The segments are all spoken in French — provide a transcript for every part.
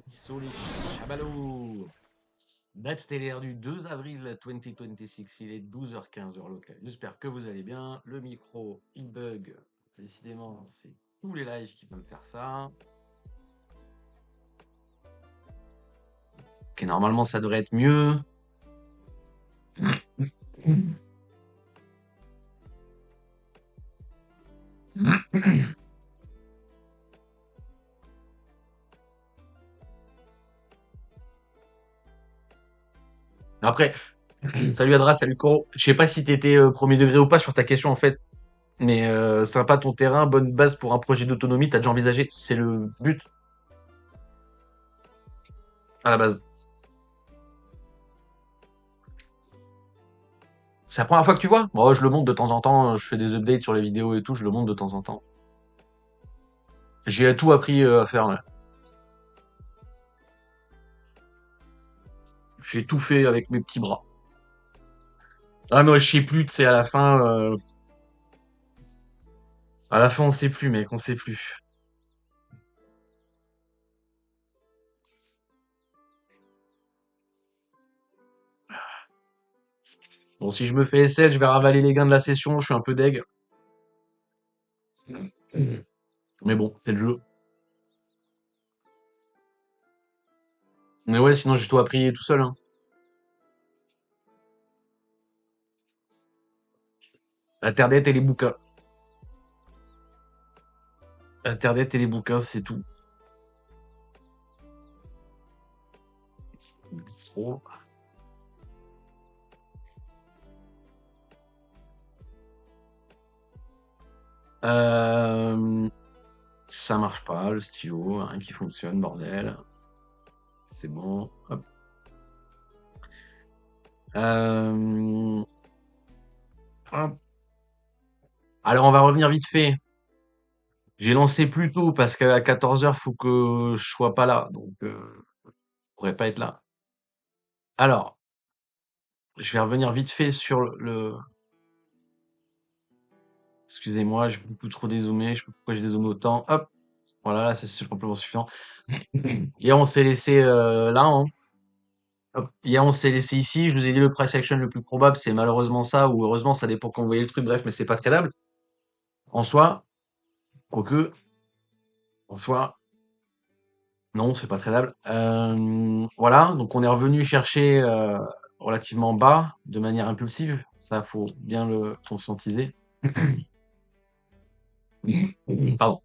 Salut les chamallows. Date stellaire du 2 avril 2026, il est 12h15 heure locale. J'espère que vous allez bien. Le micro, il bug. Décidément, c'est tous les lives qui peuvent faire ça. Ok, normalement, ça devrait être mieux. Après, salut Adra, salut Coro. Je sais pas si t'étais premier degré ou pas sur ta question en fait, mais sympa ton terrain, bonne base pour un projet d'autonomie. T'as déjà envisagé, c'est le but à la base. C'est la première fois que tu vois? Moi, je le monte de temps en temps, je fais des updates sur les vidéos et tout, je le monte de temps en temps. J'ai tout appris à faire, ouais. J'ai tout fait avec mes petits bras. Ah non, je sais plus, tu sais, à la fin, on sait plus, mec, on sait plus. Bon, si je me fais SL, je vais ravaler les gains de la session, je suis un peu deg. Mais bon, c'est le jeu. Mais ouais, sinon j'ai tout appris tout seul, hein. Internet et les bouquins. Internet et les bouquins, c'est tout. Bon. Euh, Ça marche pas, le stylo, rien qui fonctionne, bordel. C'est bon. Hop. Euh, hop. Alors on va revenir vite fait. J'ai lancé plus tôt parce qu'à 14h, faut que je sois pas là. Donc, je pourrais pas être là. Alors, je vais revenir vite fait sur excusez-moi, j'ai beaucoup trop dézoomé. Je sais pas pourquoi j'ai dézoomé autant. Hop. Voilà, là, c'est simplement suffisant. Hier, on s'est laissé là, hein. Hop. Hier, on s'est laissé ici. Je vous ai dit le price action le plus probable, c'est malheureusement ça, ou heureusement, ça dépend quand vous voyez le truc. Bref, mais c'est pas tradable. En soi, quoique, en soi, non, c'est pas tradable. Voilà, donc on est revenu chercher relativement bas de manière impulsive. Ça, faut bien le conscientiser. Pardon.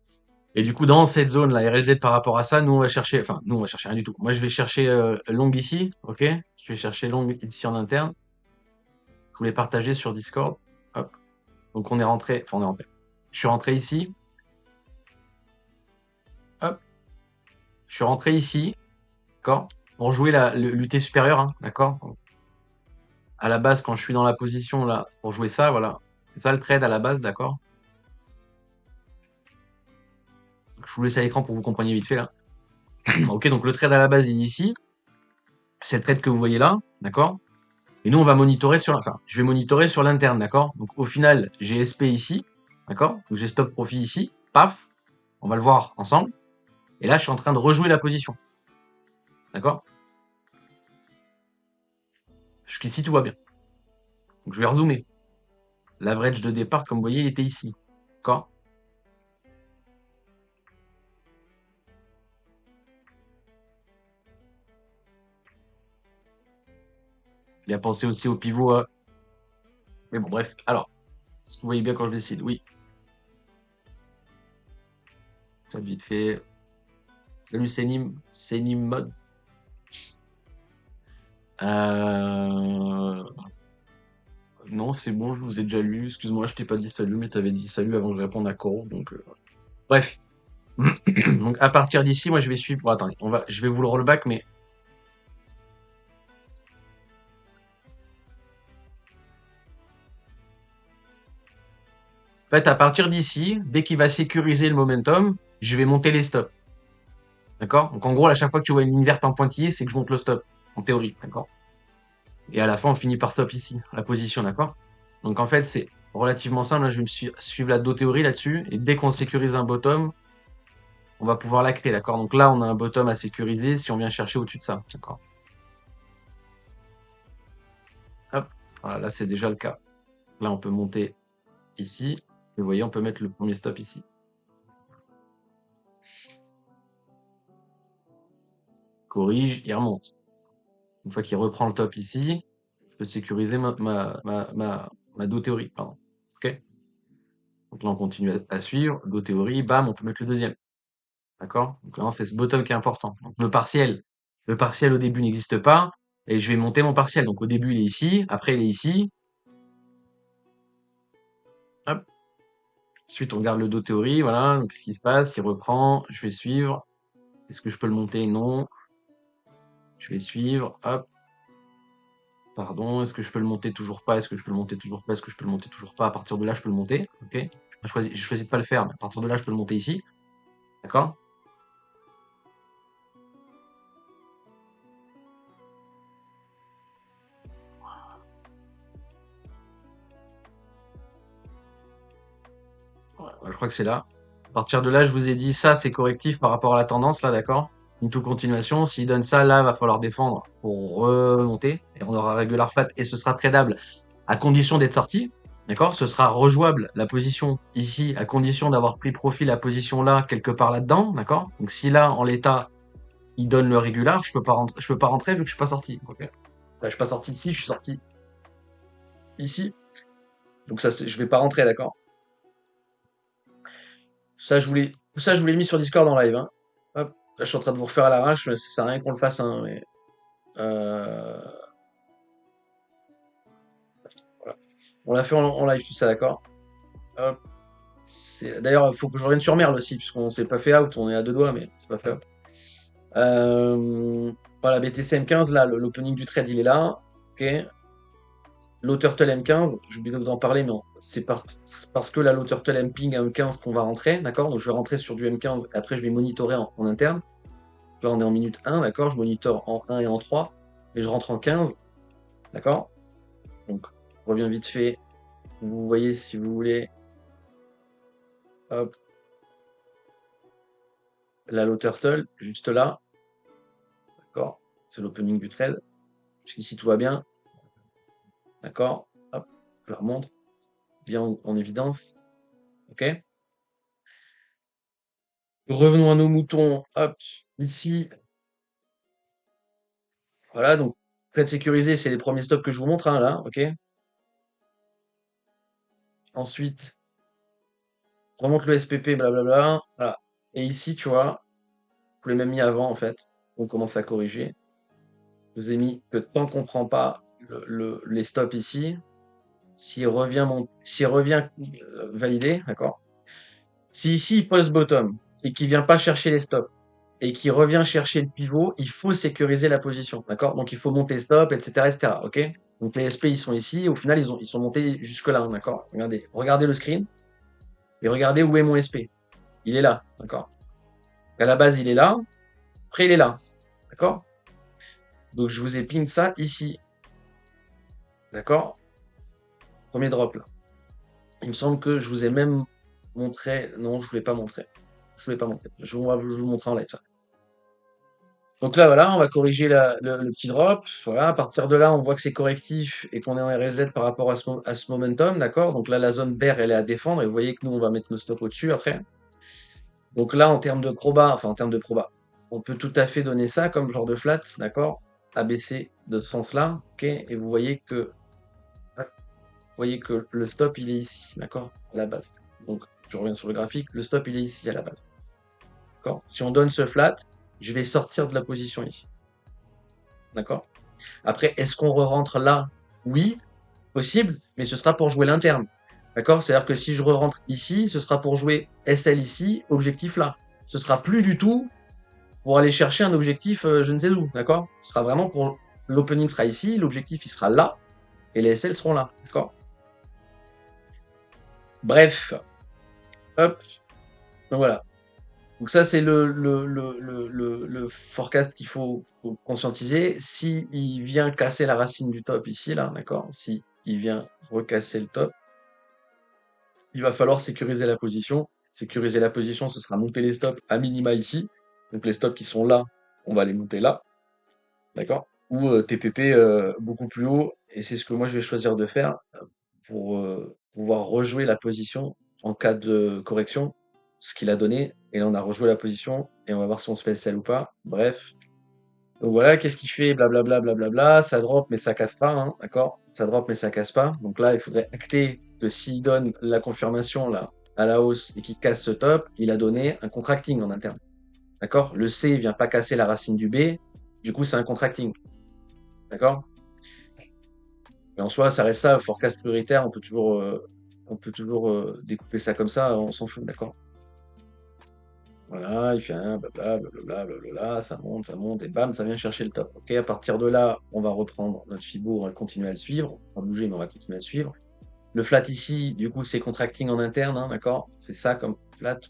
Et du coup, dans cette zone, la RLZ par rapport à ça, nous on va chercher, enfin, nous on va chercher rien du tout. Moi, je vais chercher long ici, ok? Je vais chercher long ici en interne. Je voulais partager sur Discord. Hop. Donc on est rentré, enfin on est rentré. Je suis rentré ici. Hop. Je suis rentré ici, d'accord? Pour jouer l'UT supérieur, hein, d'accord? À la base, quand je suis dans la position là, c'est pour jouer ça, voilà. C'est ça le trade à la base, d'accord? Je vous laisse à l'écran pour que vous compreniez vite fait là. Ok, donc le trade à la base, il est ici. C'est le trade que vous voyez là, d'accord? Et nous, on va monitorer sur, enfin, je vais monitorer sur l'interne, d'accord? Donc au final, j'ai SP ici, d'accord? Donc j'ai stop profit ici, paf, on va le voir ensemble. Et là, je suis en train de rejouer la position, d'accord? Jusqu'ici, tout va bien. Donc je vais rezoomer. L'average de départ, comme vous voyez, était ici, d'accord? Il a pensé aussi au pivot. Mais bon, bref. Alors, est-ce que vous voyez bien quand je décide? Oui. Ça vite fait. Salut Senim Mode. Euh... Non, c'est bon, je vous ai déjà lu. Excuse-moi, je t'ai pas dit salut, mais t'avais dit salut avant que je réponde à Coro. Donc, bref. Donc, à partir d'ici, moi, je vais suivre. Bon, attendez, je vais vous le rollback, mais en fait, à partir d'ici, dès qu'il va sécuriser le momentum, je vais monter les stops. D'accord? Donc, en gros, à chaque fois que tu vois une ligne verte en pointillé, c'est que je monte le stop. En théorie. D'accord? Et à la fin, on finit par stop ici, la position. D'accord? Donc, en fait, c'est relativement simple. Là, je vais me suivre la dos théorie là-dessus. Et dès qu'on sécurise un bottom, on va pouvoir la créer, d'accord? Donc là, on a un bottom à sécuriser si on vient chercher au-dessus de ça, d'accord? Hop, voilà, là, c'est déjà le cas. Là, on peut monter ici. Et vous voyez, on peut mettre le premier stop ici. Corrige, il remonte. Une fois qu'il reprend le top ici, je peux sécuriser ma do théorie, pardon. Ok? Donc là, on continue à suivre. Do théorie, bam, on peut mettre le deuxième. D'accord? Donc là, c'est ce bottom qui est important. Donc le partiel au début n'existe pas. Et je vais monter mon partiel. Donc au début, il est ici. Après, il est ici. Hop. Ensuite, on regarde le do théorie. Voilà. Donc, ce qui se passe, il reprend. Je vais suivre. Est-ce que je peux le monter? Non. Je vais suivre. Hop. Pardon. Est-ce que je peux le monter? Toujours pas. Est-ce que je peux le monter? Toujours pas. Est-ce que je peux le monter? Toujours pas. À partir de là, je peux le monter. Ok. Je choisis de pas le faire, mais à partir de là, je peux le monter ici. D'accord? Ouais, je crois que c'est là. À partir de là, je vous ai dit ça, c'est correctif par rapport à la tendance, là, d'accord? Une toute continuation. S'il donne ça, là, va falloir défendre pour remonter. Et on aura regular flat et ce sera tradable à condition d'être sorti. D'accord? Ce sera rejouable la position ici à condition d'avoir pris profit la position là, quelque part là-dedans. D'accord? Donc si là, en l'état, il donne le régular, je peux pas rentrer vu que je suis pas sorti. Ok? Là, je suis pas sorti ici, je suis sorti ici. Donc ça, je vais pas rentrer, d'accord? Ça, je vous l'ai mis sur Discord en live, hein. Hop, là, je suis en train de vous refaire à l'arrache, mais ça sert à rien qu'on le fasse, hein, mais, euh, voilà. On l'a fait en live, tout ça, d'accord? Hop. D'ailleurs, il faut que je revienne sur Merle aussi, puisqu'on s'est pas fait out, on est à deux doigts, mais c'est pas fait out. Voilà, BTC M15, là, l'opening du trade, il est là. Ok. L'Auturtle M15, j'ai oublié de vous en parler, mais c'est parce que la l'Auturtle M ping à M15 qu'on va rentrer, d'accord? Donc je vais rentrer sur du M15 et après je vais monitorer en interne. Là, on est en minute 1, d'accord? Je monitore en 1 et en 3 et je rentre en 15, d'accord? Donc, je reviens vite fait. Vous voyez si vous voulez. Hop, la low turtle, juste là, d'accord? C'est l'opening du trade. Jusqu'ici, tout va bien, d'accord? Hop, je la remonte bien en évidence, ok? Revenons à nos moutons, hop, ici. Voilà, donc, trade sécurisé, c'est les premiers stops que je vous montre, hein, là, ok? Ensuite, remonte le SPP, blablabla, voilà. Et ici, tu vois, je l'ai même mis avant, en fait. On commence à corriger. Je vous ai mis que tant qu'on prend pas les stops ici, s'il revient, validé, d'accord? Si ici il pose bottom et qu'il vient pas chercher les stops et qu'il revient chercher le pivot, il faut sécuriser la position, d'accord? Donc il faut monter stop, etc., etc., ok? Donc les SP ils sont ici, au final ils sont montés jusque là, d'accord? Regardez le screen et regardez où est mon SP. Il est là, d'accord? À la base il est là, après il est là, d'accord? Donc je vous ai ping ça ici, d'accord? Premier drop là. Il me semble que je vous ai même montré. Non, je ne voulais pas montrer. Je voulais pas montrer. Je vous montrer en live ça. Donc là, voilà, on va corriger le petit drop. Voilà, à partir de là, on voit que c'est correctif et qu'on est en RLZ par rapport à ce momentum, d'accord? Donc là, la zone bear, elle est à défendre et vous voyez que nous, on va mettre nos stops au-dessus après. Donc là, en termes de proba, enfin en termes de proba, on peut tout à fait donner ça comme genre de flat, d'accord? ABC de ce sens-là, ok? Et vous voyez que le stop, il est ici, d'accord? À la base. Donc, je reviens sur le graphique, le stop, il est ici à la base. D'accord? Si on donne ce flat, je vais sortir de la position ici. D'accord? Après, est-ce qu'on re-rentre là? Oui, possible, mais ce sera pour jouer l'interne. D'accord? C'est-à-dire que si je re-rentre ici, ce sera pour jouer SL ici, objectif là. Ce sera plus du tout pour aller chercher un objectif je ne sais où. D'accord? Ce sera vraiment pour l'opening sera ici, l'objectif il sera là, et les SL seront là. D'accord? Bref, hop, donc voilà. Donc ça, c'est le forecast qu'il faut conscientiser. Si il vient casser la racine du top ici, là, d'accord? Si il vient recasser le top, il va falloir sécuriser la position sécuriser la position, ce sera monter les stops à minima ici. Donc les stops qui sont là, on va les monter là, d'accord? Ou TPP beaucoup plus haut, et c'est ce que moi je vais choisir de faire pour pouvoir rejouer la position en cas de correction, ce qu'il a donné. Et là, on a rejoué la position et on va voir si on se fait SL ou pas. Bref. Donc voilà, qu'est-ce qu'il fait? Blablabla, blablabla. Ça drop, mais ça casse pas, hein, d'accord? Ça drop, mais ça casse pas. Donc là, il faudrait acter que s'il donne la confirmation là à la hausse et qu'il casse ce top, il a donné un contracting en interne. D'accord? Le C vient pas casser la racine du B, du coup, c'est un contracting. D'accord? Mais en soi, ça reste ça, forecast prioritaire, on peut toujours découper ça comme ça, on s'en fout, d'accord? Voilà, il fait un blabla, blablabla, blablabla, ça monte, et bam, ça vient chercher le top. Ok, à partir de là, on va reprendre notre Fibo, on va continuer à le suivre. On va bouger, mais on va continuer à le suivre. Le flat ici, du coup, c'est contracting en interne, hein, d'accord? C'est ça comme flat.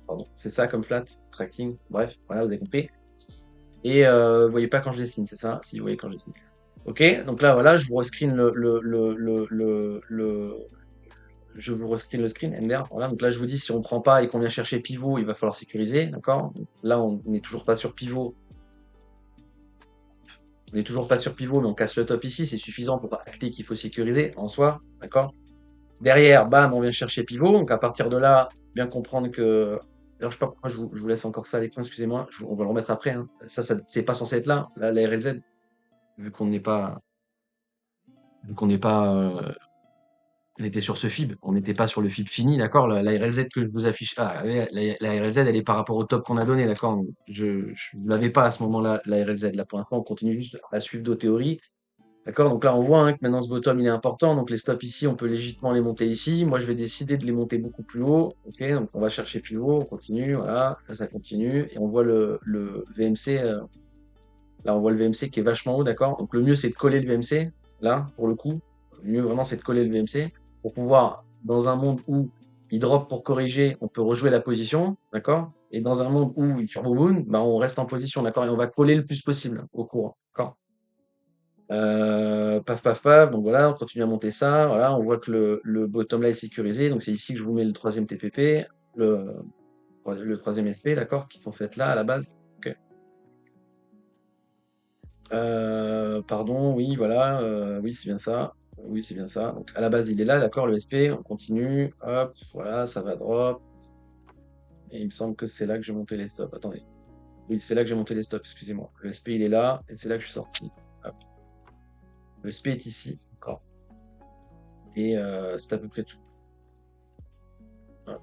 Pardon, c'est ça comme flat, contracting. Bref, voilà, vous avez compris. Et vous voyez pas quand je dessine, c'est ça? Si, vous voyez quand je dessine. Ok, donc là, voilà, je vous rescreen je vous rescreen le screen, MDR. Voilà, donc là, je vous dis, si on prend pas et qu'on vient chercher pivot, il va falloir sécuriser, d'accord? Là, on n'est toujours pas sur pivot. On n'est toujours pas sur pivot, mais on casse le top ici, c'est suffisant pour acter qu'il faut sécuriser en soi, d'accord? Derrière, bam, on vient chercher pivot, donc à partir de là, bien comprendre que. Alors, je sais pas pourquoi je vous laisse encore ça à l'écran, excusez-moi, on va le remettre après, hein. Ça, c'est pas censé être là, la RLZ, vu qu'on n'est pas, vu qu'on n'est pas, on était sur ce fib, on n'était pas sur le fib fini, d'accord? La RLZ que je vous affiche, la RLZ, elle est par rapport au top qu'on a donné, d'accord? Je ne l'avais pas à ce moment-là, la RLZ. Là, pour l'instant, on continue juste à suivre nos théories, d'accord? Donc là, on voit hein, que maintenant ce bottom, il est important. Donc les stops ici, on peut légitimement les monter ici. Moi, je vais décider de les monter beaucoup plus haut, ok? Donc on va chercher pivot, on continue, voilà, là, ça continue. Et on voit le VMC, là, on voit le VMC qui est vachement haut, d'accord? Donc le mieux, c'est de coller le VMC, là, pour le coup. Le mieux, vraiment, c'est de coller le VMC pour pouvoir, dans un monde où il drop pour corriger, on peut rejouer la position, d'accord? Et dans un monde où il turbo moon, bah, on reste en position, d'accord? Et on va coller le plus possible au courant, d'accord? Paf, paf, paf. Donc voilà, on continue à monter ça. Voilà, on voit que le bottom là est sécurisé. Donc c'est ici que je vous mets le troisième TPP, le troisième SP, d'accord, qui est censé être là à la base. Ok. Pardon, oui, voilà, oui, c'est bien ça. Oui, c'est bien ça. Donc à la base, il est là, d'accord, le SP, on continue. Hop, voilà, ça va drop. Et il me semble que c'est là que j'ai monté les stops. Attendez. Oui, c'est là que j'ai monté les stops, excusez-moi. Le SP, il est là, et c'est là que je suis sorti. Hop. Le SP est ici, d'accord. Et c'est à peu près tout. Voilà.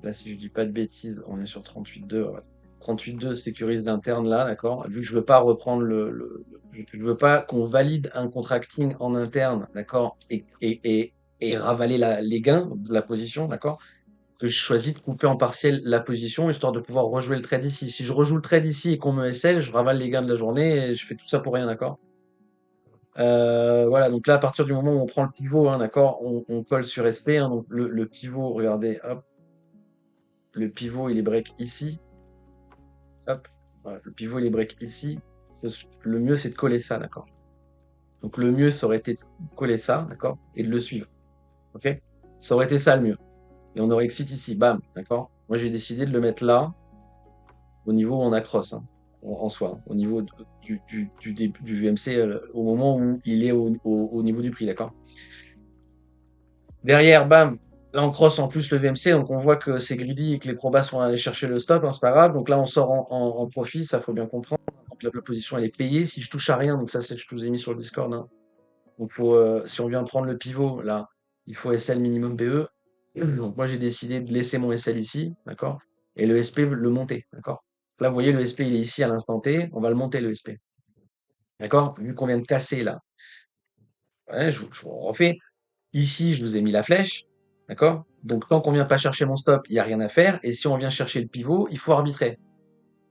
Là, si je dis pas de bêtises, on est sur 38.2. Ouais. 38.2 sécurise l'interne là, d'accord? Vu que je veux pas reprendre je veux pas qu'on valide un contracting en interne, d'accord? Et ravaler les gains de la position, d'accord? Que je choisis de couper en partiel la position, histoire de pouvoir rejouer le trade ici. Si je rejoue le trade ici et qu'on me SL, je ravale les gains de la journée et je fais tout ça pour rien, d'accord? Voilà, donc là, à partir du moment où on prend le pivot, hein, d'accord, on colle sur SP, hein, donc le pivot, regardez, hop, le pivot, il est break ici, hop, voilà, le pivot, il est break ici. Le mieux, c'est de coller ça, d'accord? Donc le mieux, ça aurait été de coller ça, d'accord? Et de le suivre, ok? Ça aurait été ça le mieux. Et on aurait exit ici, bam, d'accord? Moi, j'ai décidé de le mettre là, au niveau où on a cross, hein, en soi, hein, au niveau du VMC, au moment où il est au niveau du prix, d'accord? Derrière, bam, là on cross en plus le VMC, donc on voit que c'est greedy et que les probas sont allés chercher le stop, hein, c'est pas grave. Donc là on sort en profit, ça faut bien comprendre. Donc la position elle est payée. Si je touche à rien, donc ça c'est ce que je vous ai mis sur le Discord, hein. Donc faut, si on vient prendre le pivot, là, il faut SL minimum PE. Donc moi j'ai décidé de laisser mon SL ici, d'accord? Et le SP le monter, d'accord? Là vous voyez le SP il est ici à l'instant T, on va le monter le SP. D'accord? Vu qu'on vient de casser là. Ouais, je vous refais. Ici, je vous ai mis la flèche, d'accord? Donc tant qu'on vient pas chercher mon stop, il n'y a rien à faire. Et si on vient chercher le pivot, il faut arbitrer.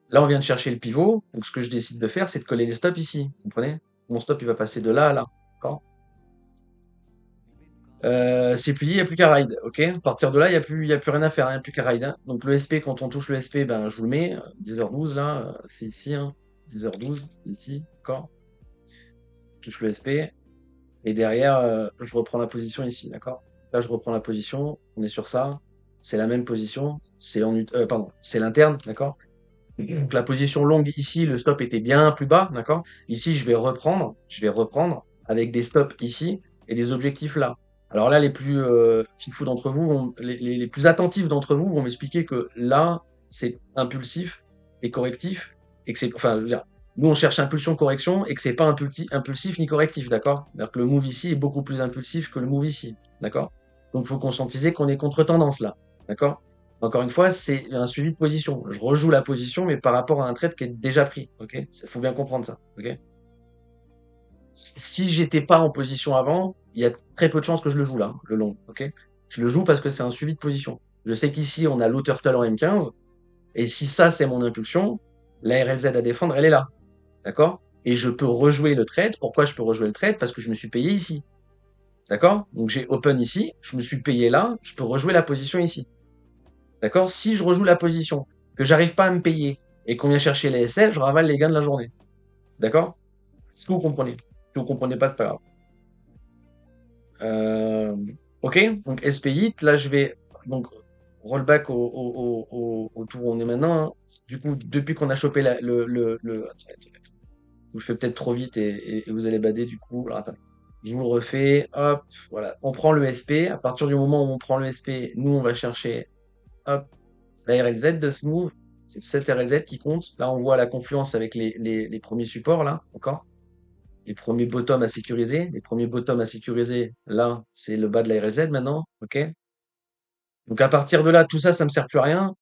Là, on vient de chercher le pivot, donc ce que je décide de faire, c'est de coller les stops ici. Vous comprenez? Mon stop, il va passer de là à là. D'accord? C'est plié, il n'y a plus qu'à ride, ok? À partir de là, il y a plus rien à faire, hein, il n'y a plus qu'à ride, hein. Donc le SP, quand on touche le SP, ben, je vous le mets, 10h12 là, c'est ici, hein, 10h12, ici, d'accord? Je touche le SP, et derrière, je reprends la position ici, d'accord? Là, je reprends la position, on est sur ça. c'est la même position, c'est pardon, c'est l'interne, d'accord? Donc la position longue ici, le stop était bien plus bas, d'accord? Ici, je vais reprendre avec des stops ici et des objectifs là. Alors là, les plus fifous d'entre vous, les plus attentifs d'entre vous vont m'expliquer que là, c'est impulsif et correctif et que c'est, enfin, je veux dire, nous on cherche impulsion correction et que c'est pas impulsif ni correctif, d'accord? C'est-à-dire que le move ici est beaucoup plus impulsif que le move ici, d'accord? Donc il faut conscientiser qu'on est contre-tendance là, d'accord? Encore une fois, c'est un suivi de position. Je rejoue la position, mais par rapport à un trade qui est déjà pris. Ok, il faut bien comprendre ça. Ok. Si j'étais pas en position avant, il y a très peu de chances que je le joue là, hein, le long. Ok. Je le joue parce que c'est un suivi de position. Je sais qu'ici on a l'auteur en M15, et si ça c'est mon impulsion, la RLZ à défendre, elle est là. D'accord. Et je peux rejouer le trade. Pourquoi je peux rejouer le trade? Parce que je me suis payé ici. D'accord. Donc j'ai open ici, je me suis payé là, je peux rejouer la position ici. D'accord? Si je rejoue la position, que j'arrive pas à me payer et qu'on vient chercher les SL, je ravale les gains de la journée. D'accord? Est-ce que vous comprenez? Si vous comprenez pas, c'est pas grave. Euh, ok, donc SPI, là je vais donc rollback au tour où on est maintenant, hein. Du coup, depuis qu'on a chopé attends, je fais peut-être trop vite et vous allez bader du coup. Alors, attends. Je vous le refais. Hop, voilà. On prend le SP. À partir du moment où on prend le SP, nous on va chercher hop, la RLZ de ce move, c'est cette RLZ qui compte. Là, on voit la confluence avec les premiers supports, là, encore. Les premiers bottoms à sécuriser. Les premiers bottoms à sécuriser, là, c'est le bas de la RLZ maintenant. OK? Donc, à partir de là, tout ça, ça me sert plus à rien.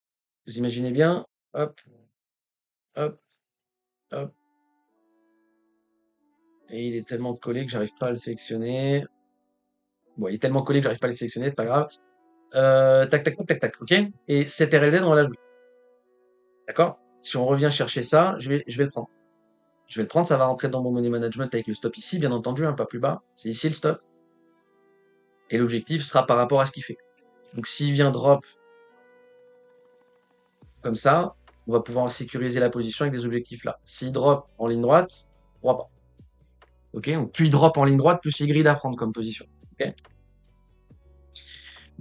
Vous imaginez bien. Hop, hop, hop. Et il est tellement collé que j'arrive pas à le sélectionner. Bon, il est tellement collé que j'arrive pas à le sélectionner, c'est pas grave. Tac, tac, tac, tac, tac. OK? Et cette RLZ, on va la jouer. D'accord? Si on revient chercher ça, je vais le prendre. Je vais le prendre, ça va rentrer dans mon money management avec le stop ici, bien entendu, un pas plus bas. C'est ici le stop. Et l'objectif sera par rapport à ce qu'il fait. Donc s'il vient drop comme ça, on va pouvoir sécuriser la position avec des objectifs là. S'il drop en ligne droite, on va pas. Ok, donc plus il drop en ligne droite, plus il grille à prendre comme position. Ok.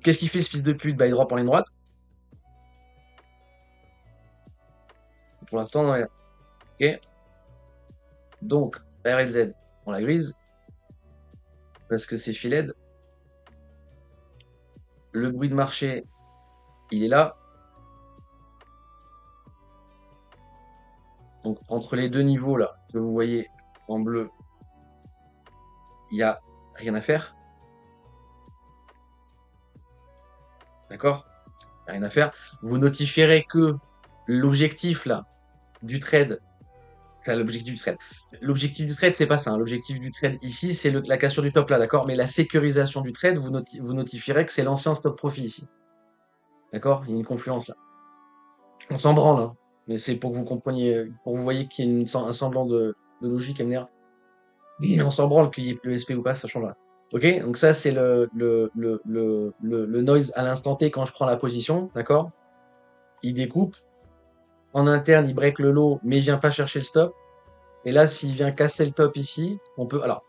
Qu'est-ce qu'il fait ce fils de pute? Bah il drop en ligne droite. Pour l'instant, non, ok. Donc RLZ, on la grise parce que c'est filed. Le bruit de marché, il est là. Donc entre les deux niveaux là que vous voyez en bleu, il n'y a rien à faire. D'accord? Rien à faire. Vous notifierez que l'objectif là du trade, enfin, l'objectif du trade, c'est pas ça, hein. L'objectif du trade ici, c'est la cassure du top là, d'accord? Mais la sécurisation du trade, vous notifierez que c'est l'ancien stop profit ici. D'accord? Il y a une confluence là. On s'en branle, hein. Mais c'est pour que vous compreniez, pour que vous voyez qu'il y a un semblant de logique à venir. Et on s'en branle qu'il y ait le SP ou pas, ça change rien. Ok? Donc ça, c'est le noise à l'instant T quand je prends la position, d'accord? Il découpe. En interne, il break le low, mais il vient pas chercher le stop. Et là, s'il vient casser le top ici, on peut. Alors,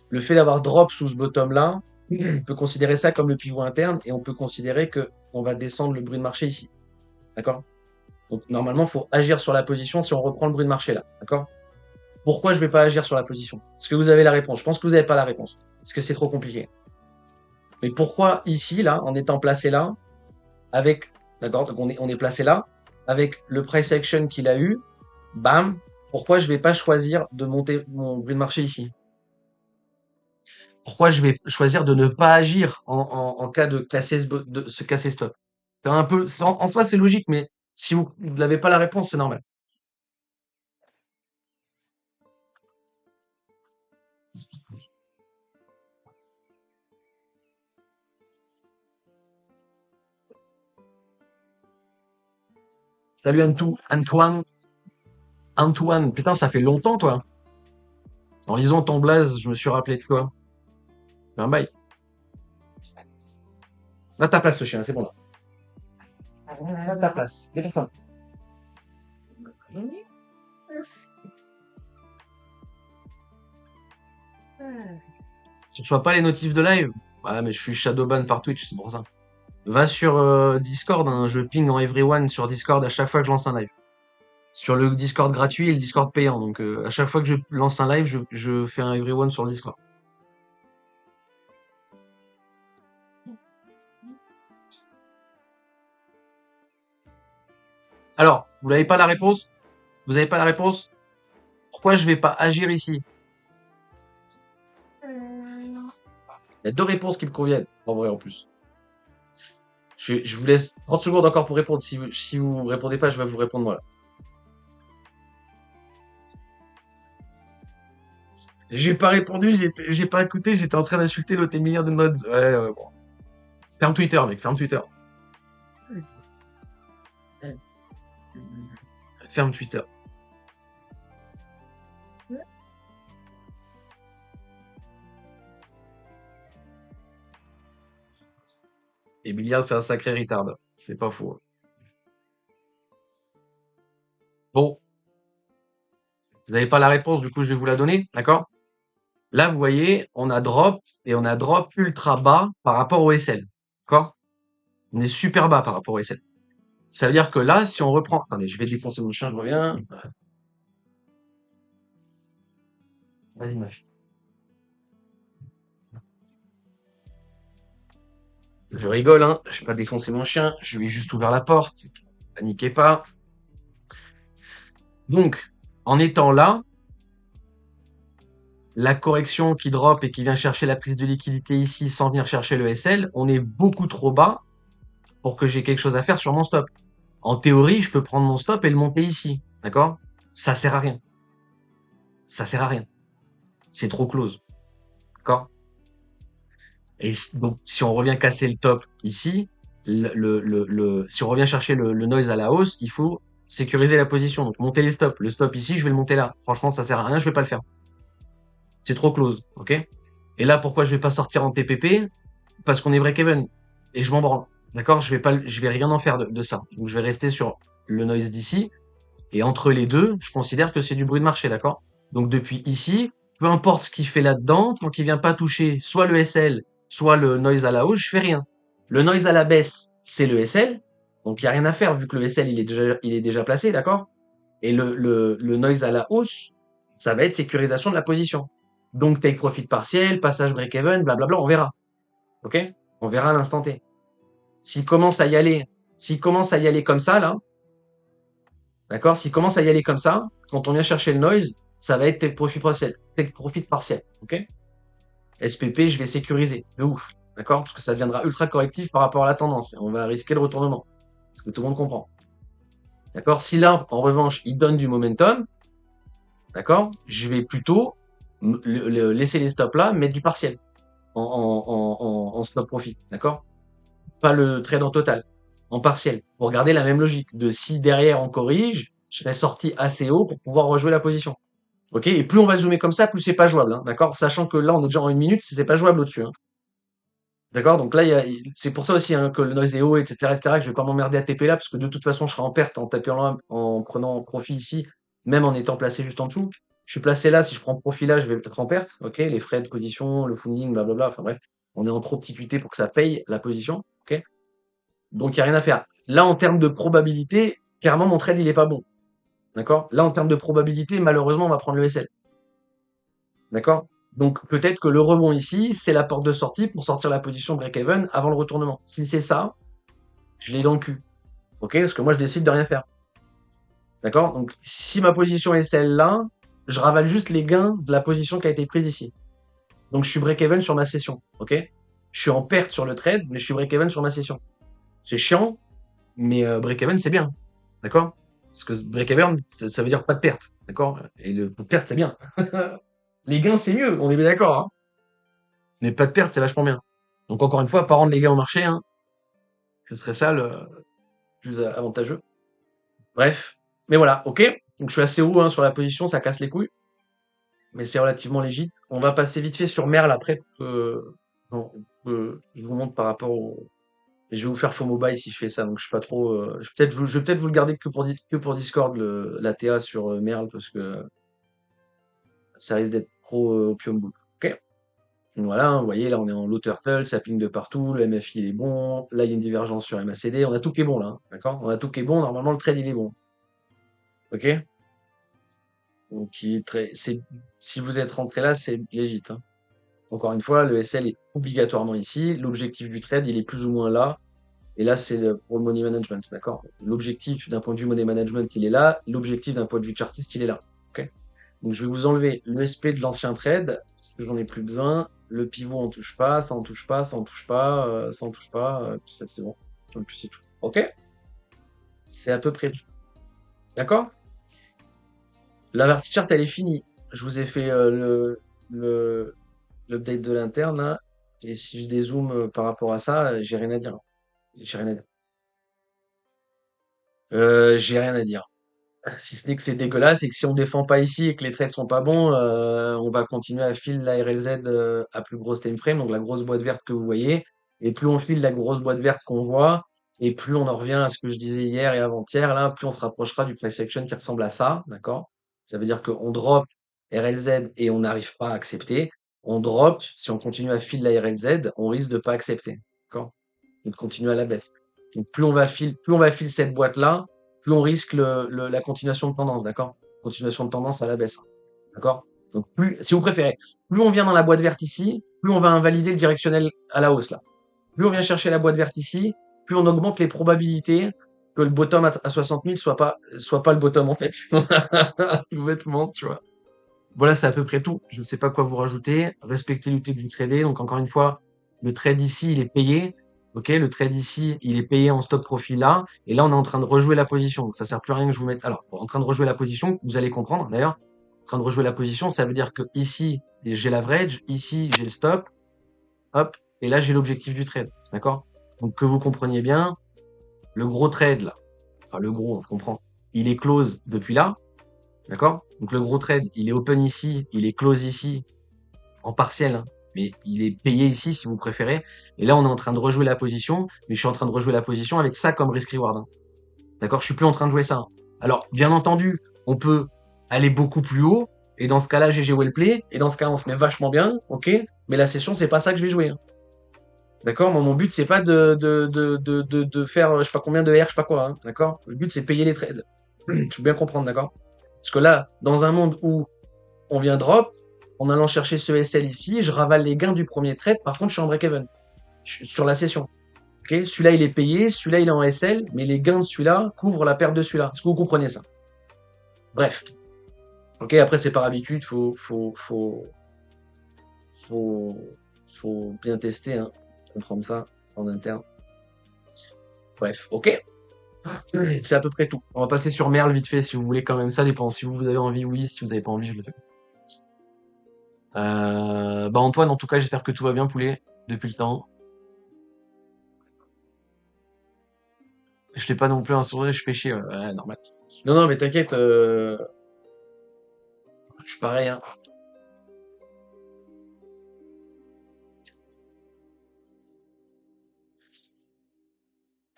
le fait d'avoir drop sous ce bottom là, on peut considérer ça comme le pivot interne et on peut considérer que on va descendre le bruit de marché ici. D'accord? Donc normalement, il faut agir sur la position si on reprend le bruit de marché là. D'accord? Pourquoi je vais pas agir sur la position? Est-ce que vous avez la réponse? Je pense que vous n'avez pas la réponse. Parce que c'est trop compliqué. Mais pourquoi ici, là, en étant placé là, avec. D'accord? Donc on est placé là, avec le price action qu'il a eu, bam, pourquoi je vais pas choisir de monter mon bruit de marché ici? Pourquoi je vais choisir de ne pas agir en cas de se casser stop? C'est un peu, en soi, c'est logique, mais si vous n'avez pas la réponse, c'est normal. Salut Antoine. Antoine, putain, ça fait longtemps, toi. En lisant ton blaze, je me suis rappelé de toi. Un bail. À ta place, le chien, c'est bon là. À ta place. Dépêche-toi. Si tu reçois pas les notifs de live, ouais, mais je suis shadowban par Twitch, c'est pour ça. Va sur Discord, hein, je ping en everyone sur Discord à chaque fois que je lance un live. Sur le Discord gratuit et le Discord payant. Donc à chaque fois que je lance un live, je fais un everyone sur le Discord. Alors, vous n'avez pas la réponse? Vous n'avez pas la réponse? Pourquoi je vais pas agir ici? Il y a deux réponses qui me conviennent, en vrai en plus. Je vous laisse 30 secondes encore pour répondre. Si vous répondez pas, je vais vous répondre moi là. J'ai pas répondu, j'ai pas écouté, j'étais en train d'insulter l'hôtel milliard de mods. Ouais, ouais, bon. Ferme Twitter, mec, ferme Twitter. Ferme Twitter. Emilia, c'est un sacré retard. C'est pas faux. Bon, vous n'avez pas la réponse, du coup, je vais vous la donner, d'accord? Là, vous voyez, on a drop et on a drop ultra bas par rapport au SL. D'accord? On est super bas par rapport au SL. Ça veut dire que là, si on reprend... Attendez, je vais défoncer mon chien, je reviens. Vas-y, ma fille. Je rigole, hein. Je vais pas défoncer mon chien. Je lui ai juste ouvert la porte. Paniquez pas. Donc, en étant là, la correction qui drop et qui vient chercher la prise de liquidité ici sans venir chercher le SL, on est beaucoup trop bas pour que j'ai quelque chose à faire sur mon stop. En théorie, je peux prendre mon stop et le monter ici. D'accord? Ça sert à rien. Ça sert à rien. C'est trop close. D'accord? Et donc, si on revient casser le top ici, si on revient chercher le noise à la hausse, il faut sécuriser la position. Donc, monter les stops. Le stop ici, je vais le monter là. Franchement, ça sert à rien, je vais pas le faire. C'est trop close. OK? Et là, pourquoi je vais pas sortir en TPP? Parce qu'on est break-even. Et je m'en branle. D'accord? Je vais rien en faire de ça. Donc, je vais rester sur le noise d'ici. Et entre les deux, je considère que c'est du bruit de marché. D'accord? Donc, depuis ici, peu importe ce qu'il fait là-dedans, tant qu'il vient pas toucher soit le SL, soit le noise à la hausse, je fais rien. Le noise à la baisse, c'est le SL. Donc, il n'y a rien à faire vu que le SL, il est déjà placé. D'accord? Et le noise à la hausse, ça va être sécurisation de la position. Donc, take profit partiel, passage break-even, blablabla, on verra. OK? On verra à l'instant T. S'il commence à y aller, s'il commence à y aller comme ça, là, d'accord? S'il commence à y aller comme ça, quand on vient chercher le noise, ça va être take profit partiel. Take profit partiel. OK? SPP, je vais sécuriser. De ouf. D'accord? Parce que ça deviendra ultra correctif par rapport à la tendance. On va risquer le retournement. Parce que tout le monde comprend. D'accord? Si là, en revanche, il donne du momentum, d'accord? Je vais plutôt laisser les stops là, mettre du partiel en stop profit. D'accord? Pas le trade en total, en partiel, pour garder la même logique de si derrière on corrige, je serai sorti assez haut pour pouvoir rejouer la position. Ok? Et plus on va zoomer comme ça, plus c'est pas jouable, hein, d'accord? Sachant que là, on est déjà en une minute, c'est pas jouable au-dessus, hein. D'accord? Donc là, c'est pour ça aussi hein, que le noise est haut, etc., que je vais pas m'emmerder à TP là, parce que de toute façon, je serai en perte en tapant là, en prenant profit ici, même en étant placé juste en dessous. Je suis placé là, si je prends profit là, je vais être en perte, ok? Les frais de caution, le funding, blablabla, enfin bref, on est en trop petit QT pour que ça paye la position, ok? Donc, il n'y a rien à faire. Là, en termes de probabilité, clairement, mon trade, il est pas bon. D'accord? Là, en termes de probabilité, malheureusement, on va prendre le SL. D'accord? Donc, peut-être que le rebond ici, c'est la porte de sortie pour sortir la position break-even avant le retournement. Si c'est ça, je l'ai dans le cul. OK? Parce que moi, je décide de rien faire. D'accord? Donc, si ma position est celle-là, je ravale juste les gains de la position qui a été prise ici. Donc, je suis break-even sur ma session. OK? Je suis en perte sur le trade, mais je suis break-even sur ma session. C'est chiant, mais break-even, c'est bien. D'accord? Parce que break-even, ça veut dire pas de perte. D'accord? Et le pas de perte, c'est bien. Les gains, c'est mieux, on est bien d'accord. Hein, mais pas de perte, c'est vachement bien. Donc encore une fois, pas rendre les gains au marché, hein, ce serait ça le plus avantageux. Bref. Mais voilà, ok. Donc je suis assez haut hein, sur la position, ça casse les couilles. Mais c'est relativement légit. On va passer vite fait sur Merle après. Non, je vous montre par rapport au. Et je vais vous faire FOMO buy si je fais ça. Donc je suis pas trop. Je vais peut-être vous le garder que pour Discord, la TA sur Merle, parce que ça risque d'être trop opium book. Ok? Donc voilà, hein, vous voyez, là, on est en low turtle, ça ping de partout, le MFI il est bon, là, il y a une divergence sur MACD, on a tout qui est bon là, hein, d'accord? On a tout qui est bon, normalement, le trade, il est bon. Ok? Donc, si vous êtes rentré là, c'est légit, hein. Encore une fois, le SL est obligatoirement ici. L'objectif du trade, il est plus ou moins là. Et là, c'est pour le money management, d'accord? L'objectif d'un point de vue money management, il est là. L'objectif d'un point de vue chartiste, il est là. Ok. Donc, je vais vous enlever l'ESP de l'ancien trade, parce que j'en ai plus besoin. Le pivot, on touche pas, ça on touche pas, ça on touche pas, ça on touche pas, tout ça, c'est bon. Et puis c'est tout. Ok? C'est à peu près tout. D'accord? La partie chart, elle est finie. Je vous ai fait le, l'update de l'interne, là. Et si je dézoome par rapport à ça, j'ai rien à dire. J'ai rien à dire. J'ai rien à dire. Si ce n'est que c'est dégueulasse et que si on défend pas ici et que les trades sont pas bons, on va continuer à filer la RLZ à plus grosse time frame, donc la grosse boîte verte que vous voyez. Et plus on file la grosse boîte verte qu'on voit, et plus on en revient à ce que je disais hier et avant-hier, là, plus on se rapprochera du price action qui ressemble à ça, d'accord? Ça veut dire qu'on drop RLZ et on n'arrive pas à accepter. On drop, si on continue à filer la RLZ, on risque de pas accepter, d'accord? Donc continuer à la baisse. Donc plus on va filer cette boîte-là, plus on risque la continuation de tendance, d'accord? Continuation de tendance à la baisse, d'accord? Donc plus, si vous préférez, plus on vient dans la boîte verte ici, plus on va invalider le directionnel à la hausse là. Plus on vient chercher la boîte verte ici, plus on augmente les probabilités que le bottom à 60 000 soit pas le bottom en fait. Tout bêtement, tu vois. Voilà, c'est à peu près tout. Je ne sais pas quoi vous rajouter. Respectez l'outil du trader. Donc, encore une fois, le trade ici, il est payé. OK, le trade ici, il est payé en stop profit là. Et là, on est en train de rejouer la position. Donc, ça sert plus à rien que je vous mette. Alors, en train de rejouer la position, vous allez comprendre d'ailleurs. En train de rejouer la position, ça veut dire que ici, j'ai l'average, ici, j'ai le stop, hop, et là, j'ai l'objectif du trade. D'accord? Donc, que vous compreniez bien, le gros trade là, enfin, le gros, on se comprend, il est close depuis là. D'accord? Donc le gros trade, il est open ici, il est close ici, en partiel, hein, mais il est payé ici si vous préférez. Et là, on est en train de rejouer la position, mais je suis en train de rejouer la position avec ça comme risk reward, hein. D'accord? Je suis plus en train de jouer ça, hein. Alors, bien entendu, on peut aller beaucoup plus haut, et dans ce cas-là, GG well play, et dans ce cas, on se met vachement bien, ok? Mais la session, c'est pas ça que je vais jouer, hein. D'accord? Moi, mon but, c'est pas de faire je sais pas combien de R, je sais pas quoi, hein. D'accord? Le but, c'est payer les trades. Je veux bien comprendre, d'accord? Parce que là, dans un monde où on vient drop, en allant chercher ce SL ici, je ravale les gains du premier trade, par contre, je suis en break-even sur la session. Ok, celui-là, il est payé, celui-là, il est en SL, mais les gains de celui-là couvrent la perte de celui-là. Est-ce que vous comprenez ça? Bref. Ok, après, c'est par habitude, faut, faut bien tester, hein, comprendre ça en interne. Bref, ok. C'est à peu près tout. On va passer sur Merle vite fait si vous voulez quand même. Ça dépend. Si vous avez envie, oui. Si vous n'avez pas envie, je le fais. Bah Antoine, en tout cas, j'espère que tout va bien, poulet, depuis le temps. Je fais pas non plus un sourire, je fais chier. Ouais, normal. Non, non, mais t'inquiète, je suis pareil, hein.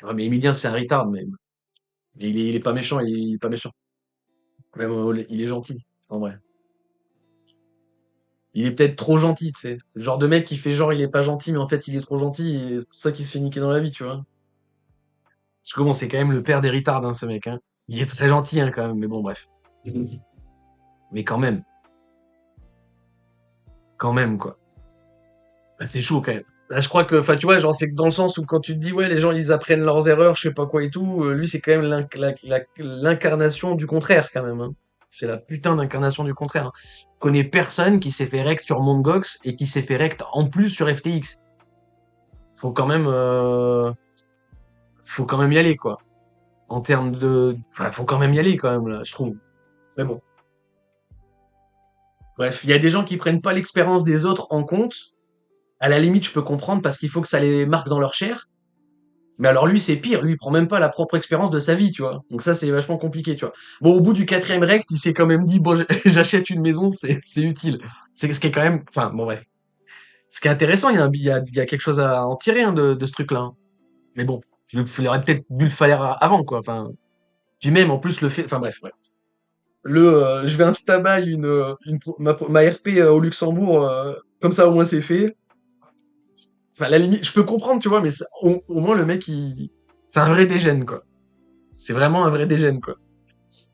Ah, mais Emilien, c'est un retard, mais il est pas méchant, il est pas méchant. Même, il est gentil, en vrai. Il est peut-être trop gentil, tu sais. C'est le genre de mec qui fait genre il est pas gentil, mais en fait il est trop gentil, et c'est pour ça qu'il se fait niquer dans la vie, tu vois. Parce que bon, c'est quand même le père des retards, hein, ce mec, hein. Il est très gentil, hein, quand même, mais bon, bref. Mais quand même, quoi. Bah, c'est chaud, quand même. Là, je crois que, enfin, tu vois, genre, c'est que dans le sens où quand tu te dis, ouais, les gens, ils apprennent leurs erreurs, je sais pas quoi et tout, lui, c'est quand même l'incarnation du contraire, quand même, hein. C'est la putain d'incarnation du contraire, hein. Je connais personne qui s'est fait rect sur Mt. Gox et qui s'est fait rect en plus sur FTX. Faut quand même, faut quand même y aller, quoi. En termes de, enfin, faut quand même y aller, quand même, là, je trouve. Mais bon. Bref, il y a des gens qui prennent pas l'expérience des autres en compte. À la limite, je peux comprendre parce qu'il faut que ça les marque dans leur chair. Mais alors lui, c'est pire. Lui, il prend même pas la propre expérience de sa vie, tu vois. Donc ça, c'est vachement compliqué, tu vois. Bon, au bout du quatrième rect, il s'est quand même dit, bon, j'achète une maison, c'est utile. C'est ce qui est quand même, enfin, bon, bref. Ce qui est intéressant, il y a quelque chose à en tirer, hein, de ce truc-là, hein. Mais bon, il aurait peut-être dû le faire avant, quoi. Enfin, puis même, en plus, le fait, enfin, bref, bref. Je vais insta-buy ma RP au Luxembourg Comme ça, au moins, c'est fait. Enfin, à la limite, je peux comprendre, tu vois, mais au moins, le mec, c'est un vrai dégène, quoi. C'est vraiment un vrai dégène, quoi.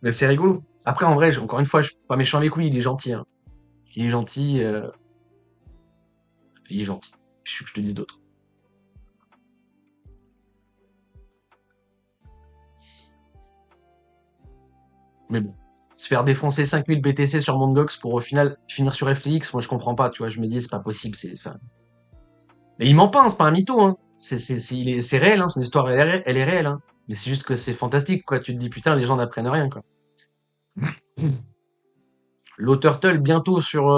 Mais c'est rigolo. Après, en vrai, encore une fois, je suis pas méchant avec lui, il est gentil, hein. Il est gentil, il est gentil. Je te dis d'autres. Mais bon. Se faire défoncer 5000 BTC sur Mondgox pour au final finir sur FTX, moi je comprends pas, tu vois. Je me dis, c'est pas possible, enfin. Mais il ment pas, hein, c'est pas un mytho, hein. C'est réel, hein. Son histoire, elle est réelle, hein. Mais c'est juste que c'est fantastique, quoi. Tu te dis, putain, les gens n'apprennent rien, quoi. L'auteur bientôt sur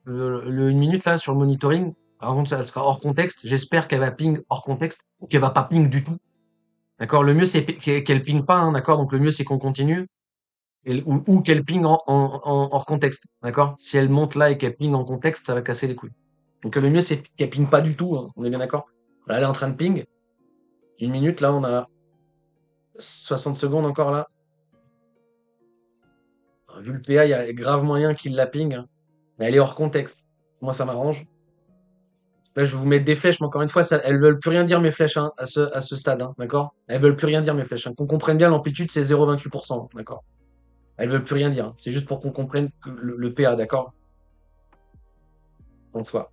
une minute là sur le monitoring. Par contre, ça sera hors contexte. J'espère qu'elle va ping hors contexte ou qu'elle va pas ping du tout. D'accord. Le mieux c'est qu'elle ping pas. Hein, d'accord. Donc le mieux c'est qu'on continue ou qu'elle ping hors contexte. D'accord. Si elle monte là et qu'elle ping en contexte, ça va casser les couilles. Donc le mieux c'est qu'elle ping pas du tout. Hein, on est bien d'accord. Là, elle est en train de ping. Une minute là, on a 60 secondes encore là. Vu le PA, il y a grave moyen qu'il la ping. Hein. Mais elle est hors contexte. Moi, ça m'arrange. Là, je vais vous mettre des flèches, mais encore une fois, elles veulent plus rien dire mes flèches hein, à ce stade, hein, d'accord? Elles veulent plus rien dire mes flèches. Hein. Qu'on comprenne bien, l'amplitude, c'est 0,28%, d'accord? Elles veulent plus rien dire. Hein. C'est juste pour qu'on comprenne le PA, d'accord? En soi.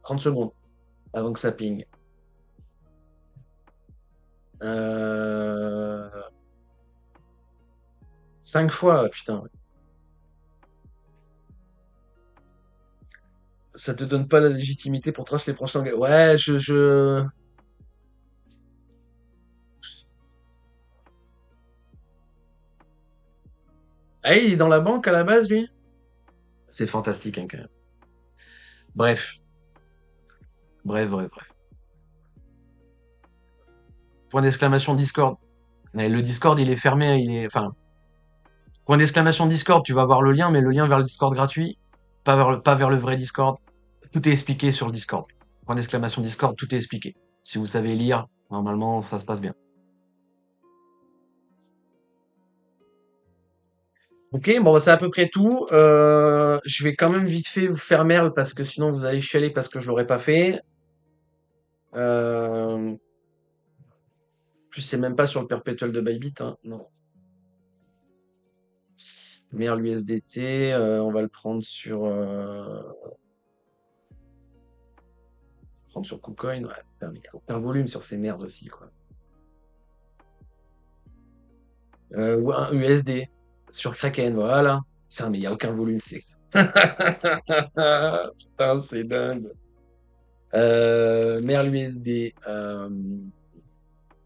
30 secondes avant que ça ping. 5 fois, putain. Ça te donne pas la légitimité pour tracer les prochains gars. Ouais, Ah, il est dans la banque à la base, lui? C'est fantastique, hein, quand même. Bref. Bref. Point d'exclamation Discord. Mais le Discord, il est fermé, enfin, point d'exclamation Discord, tu vas voir le lien, mais le lien vers le Discord gratuit, pas vers le vrai Discord. Tout est expliqué sur le Discord. Point d'exclamation Discord, tout est expliqué. Si vous savez lire, normalement, ça se passe bien. Ok, bon, bah, c'est à peu près tout. Je vais quand même vite fait vous faire merle parce que sinon vous allez chialer parce que je l'aurais pas fait. En plus, c'est même pas sur le perpétuel de Bybit, hein. Non. Merle USDT, on va le prendre sur KuCoin. Ouais, putain, mais il y a aucun volume sur ces merdes aussi, quoi. Ou un USD sur Kraken, voilà. Putain, mais il n'y a aucun volume, c'est. Putain, c'est dingue. Merle USD,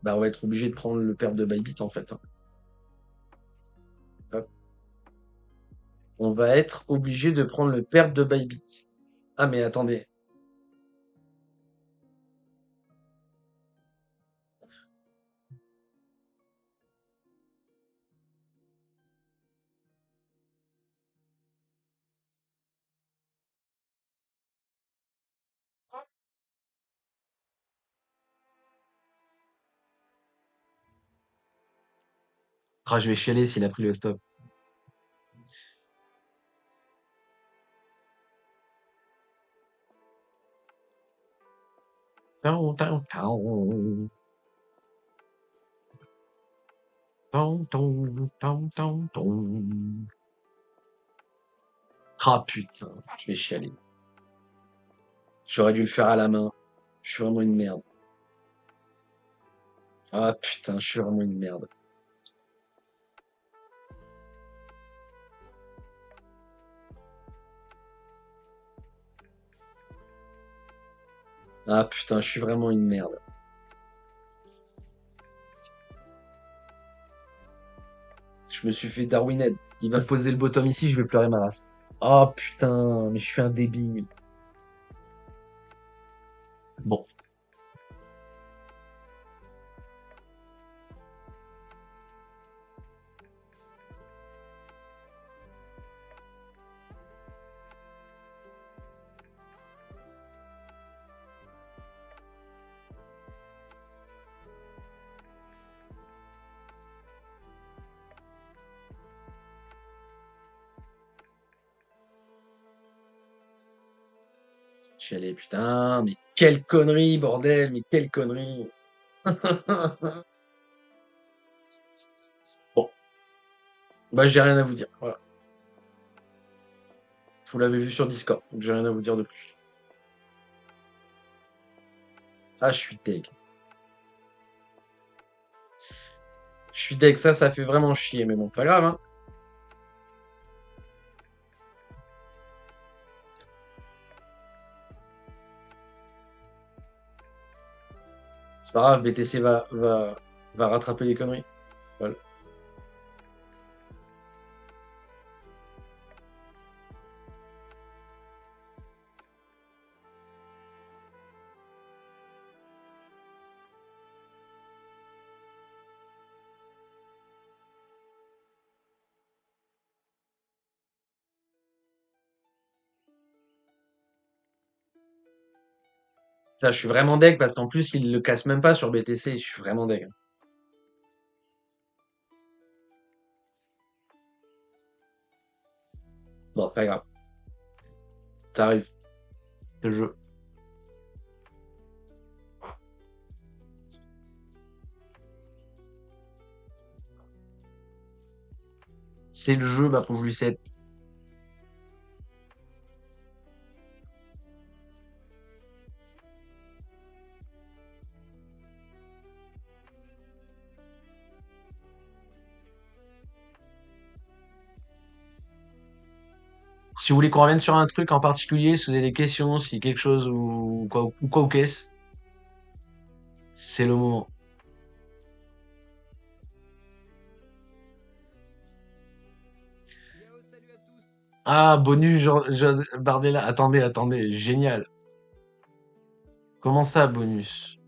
bah, on va être obligé de prendre le père de Bybit en fait. Hein. Hop. On va être obligé de prendre le père de Bybit. Ah, mais attendez. Ah, je vais chialer s'il a pris le stop. Tan, tan, tan. Tan, tan, tan, tan, tan. Ah putain, je vais chialer. J'aurais dû le faire à la main. Je suis vraiment une merde. Ah putain, je suis vraiment une merde. Ah putain, je suis vraiment une merde. Je me suis fait Darwinhead. Il va poser le bottom ici, je vais pleurer ma race. Ah putain, mais je suis un débile. Bon. Chialer, putain, mais quelle connerie, bordel, mais quelle connerie. Bon, bah j'ai rien à vous dire. Voilà. Vous l'avez vu sur Discord, donc j'ai rien à vous dire de plus. Ah, je suis deg. Je suis deg, ça fait vraiment chier, mais bon, c'est pas grave, hein. C'est pas grave, BTC va rattraper les conneries. Voilà. Là, je suis vraiment deg parce qu'en plus, il le casse même pas sur BTC. Je suis vraiment deg. Bon, c'est pas grave. Ça arrive. C'est le jeu. C'est le jeu, bah, pour Lucette. Si vous voulez qu'on revienne sur un truc en particulier, si vous avez des questions, si quelque chose ou quoi ou qu'est-ce, c'est le moment. Ah, bonus, Bardella. Attendez, génial. Comment ça, bonus?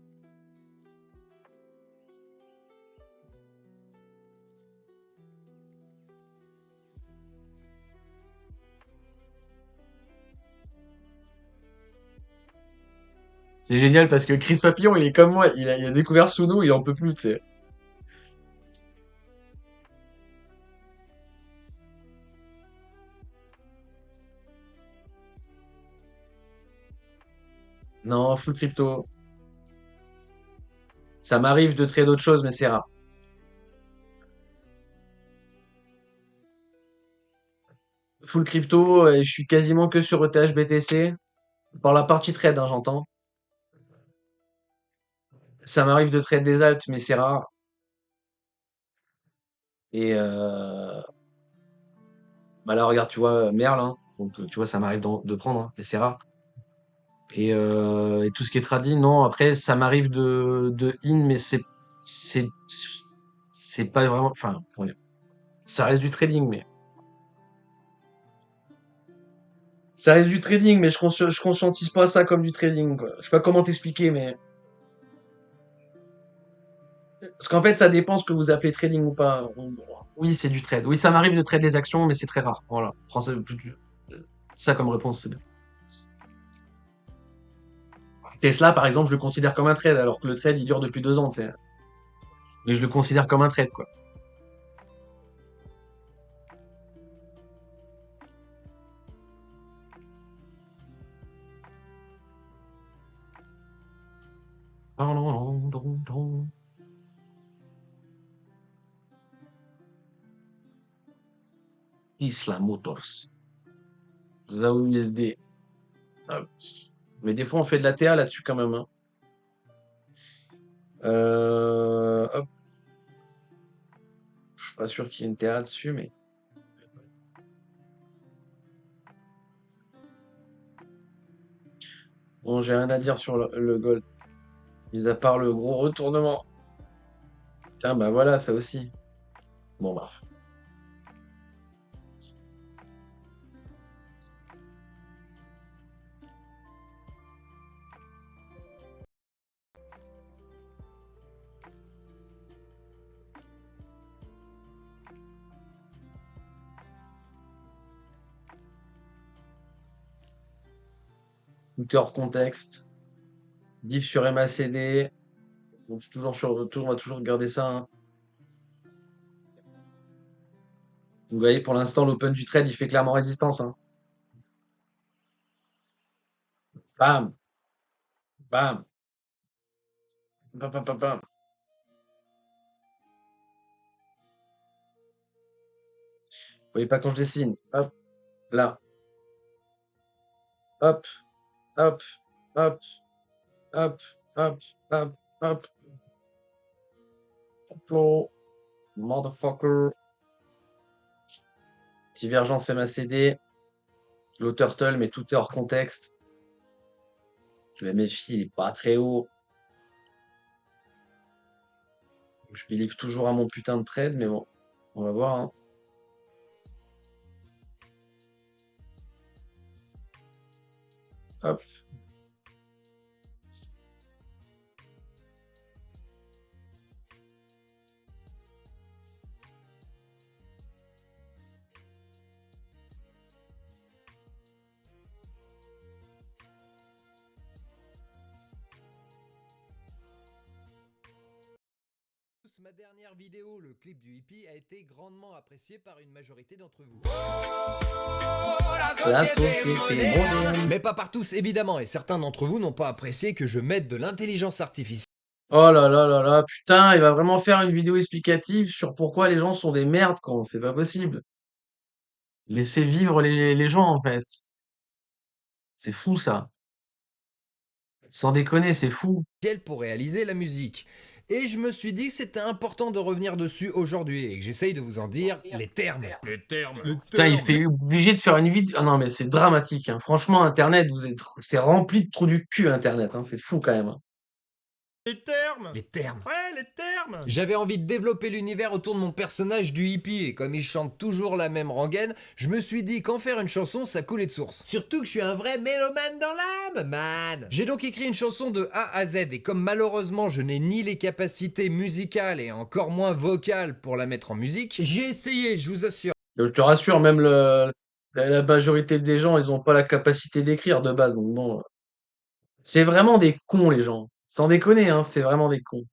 C'est génial parce que Chris Papillon, il est comme moi. Il a découvert Suno, il en peut plus, tu sais. Non, full crypto. Ça m'arrive de trader d'autres choses, mais c'est rare. Full crypto, et je suis quasiment que sur ETH BTC. Par la partie trade, hein, j'entends. Ça m'arrive de trade des alts, mais c'est rare. Et bah là, regarde, tu vois, Merle, hein. Donc, tu vois, ça m'arrive de prendre, hein, mais c'est rare. Et tout ce qui est trading, non. Après, ça m'arrive de in, mais c'est, c'est pas vraiment, enfin, comment dire, ça reste du trading, mais ça reste du trading, mais je conscientise pas ça comme du trading, quoi. Je sais pas comment t'expliquer, mais parce qu'en fait, ça dépend ce que vous appelez trading ou pas. Oui, c'est du trade. Oui, ça m'arrive de trade des actions, mais c'est très rare. Voilà. Prends ça, ça comme réponse, c'est bien. Tesla, par exemple, je le considère comme un trade, alors que le trade, il dure depuis 2 ans, tu sais. Mais je le considère comme un trade, quoi. Isla Motors. ZAO USD. Hop. Mais des fois, on fait de la TA là-dessus quand même, hein. Hop. Je suis pas sûr qu'il y ait une TA dessus, mais bon, j'ai rien à dire sur le gold. Mis à part le gros retournement. Tiens, bah voilà, ça aussi. Bon, bah. Tout est hors contexte. Diff sur MACD. Donc, je suis toujours on va toujours regarder ça, hein. Vous voyez, pour l'instant, l'open du trade, il fait clairement résistance, hein. Bam, bam, bam, bam, bam, bam. Vous voyez pas quand je dessine. Hop, là. Hop, hop, hop, hop, hop, hop, hop. Hop, motherfucker. Divergence MACD. Low turtle, mais tout est hors contexte. Je me méfie, il est pas très haut. Je believe toujours à mon putain de trade, mais bon, on va voir, hein. Hop. Ma dernière vidéo, le clip du hippie, a été grandement apprécié par une majorité d'entre vous. La société moderne. Mais pas par tous, évidemment, et certains d'entre vous n'ont pas apprécié que je mette de l'intelligence artificielle Oh là là là là, putain, il va vraiment faire une vidéo explicative sur pourquoi les gens sont des merdes, quand c'est pas possible. Laissez vivre les gens, en fait. C'est fou, ça. Sans déconner, c'est fou. pour réaliser la musique. Et je me suis dit que c'était important de revenir dessus aujourd'hui et que j'essaye de vous en dire les termes. Putain, il fait obligé de faire une vidéo. Ah non, mais c'est dramatique, hein. Franchement, Internet, c'est rempli de trous du cul, Internet, hein. C'est fou, quand même, hein. Les termes. J'avais envie de développer l'univers autour de mon personnage du hippie et comme il chante toujours la même rengaine, je me suis dit qu'en faire une chanson, ça coulait de source. Surtout que je suis un vrai mélomane dans l'âme, man. J'ai donc écrit une chanson de A à Z et comme malheureusement je n'ai ni les capacités musicales et encore moins vocales pour la mettre en musique, j'ai essayé, je vous assure. Je te rassure, même la majorité des gens, ils ont pas la capacité d'écrire de base, donc bon. C'est vraiment des cons, les gens. Sans déconner, hein, c'est vraiment des cons.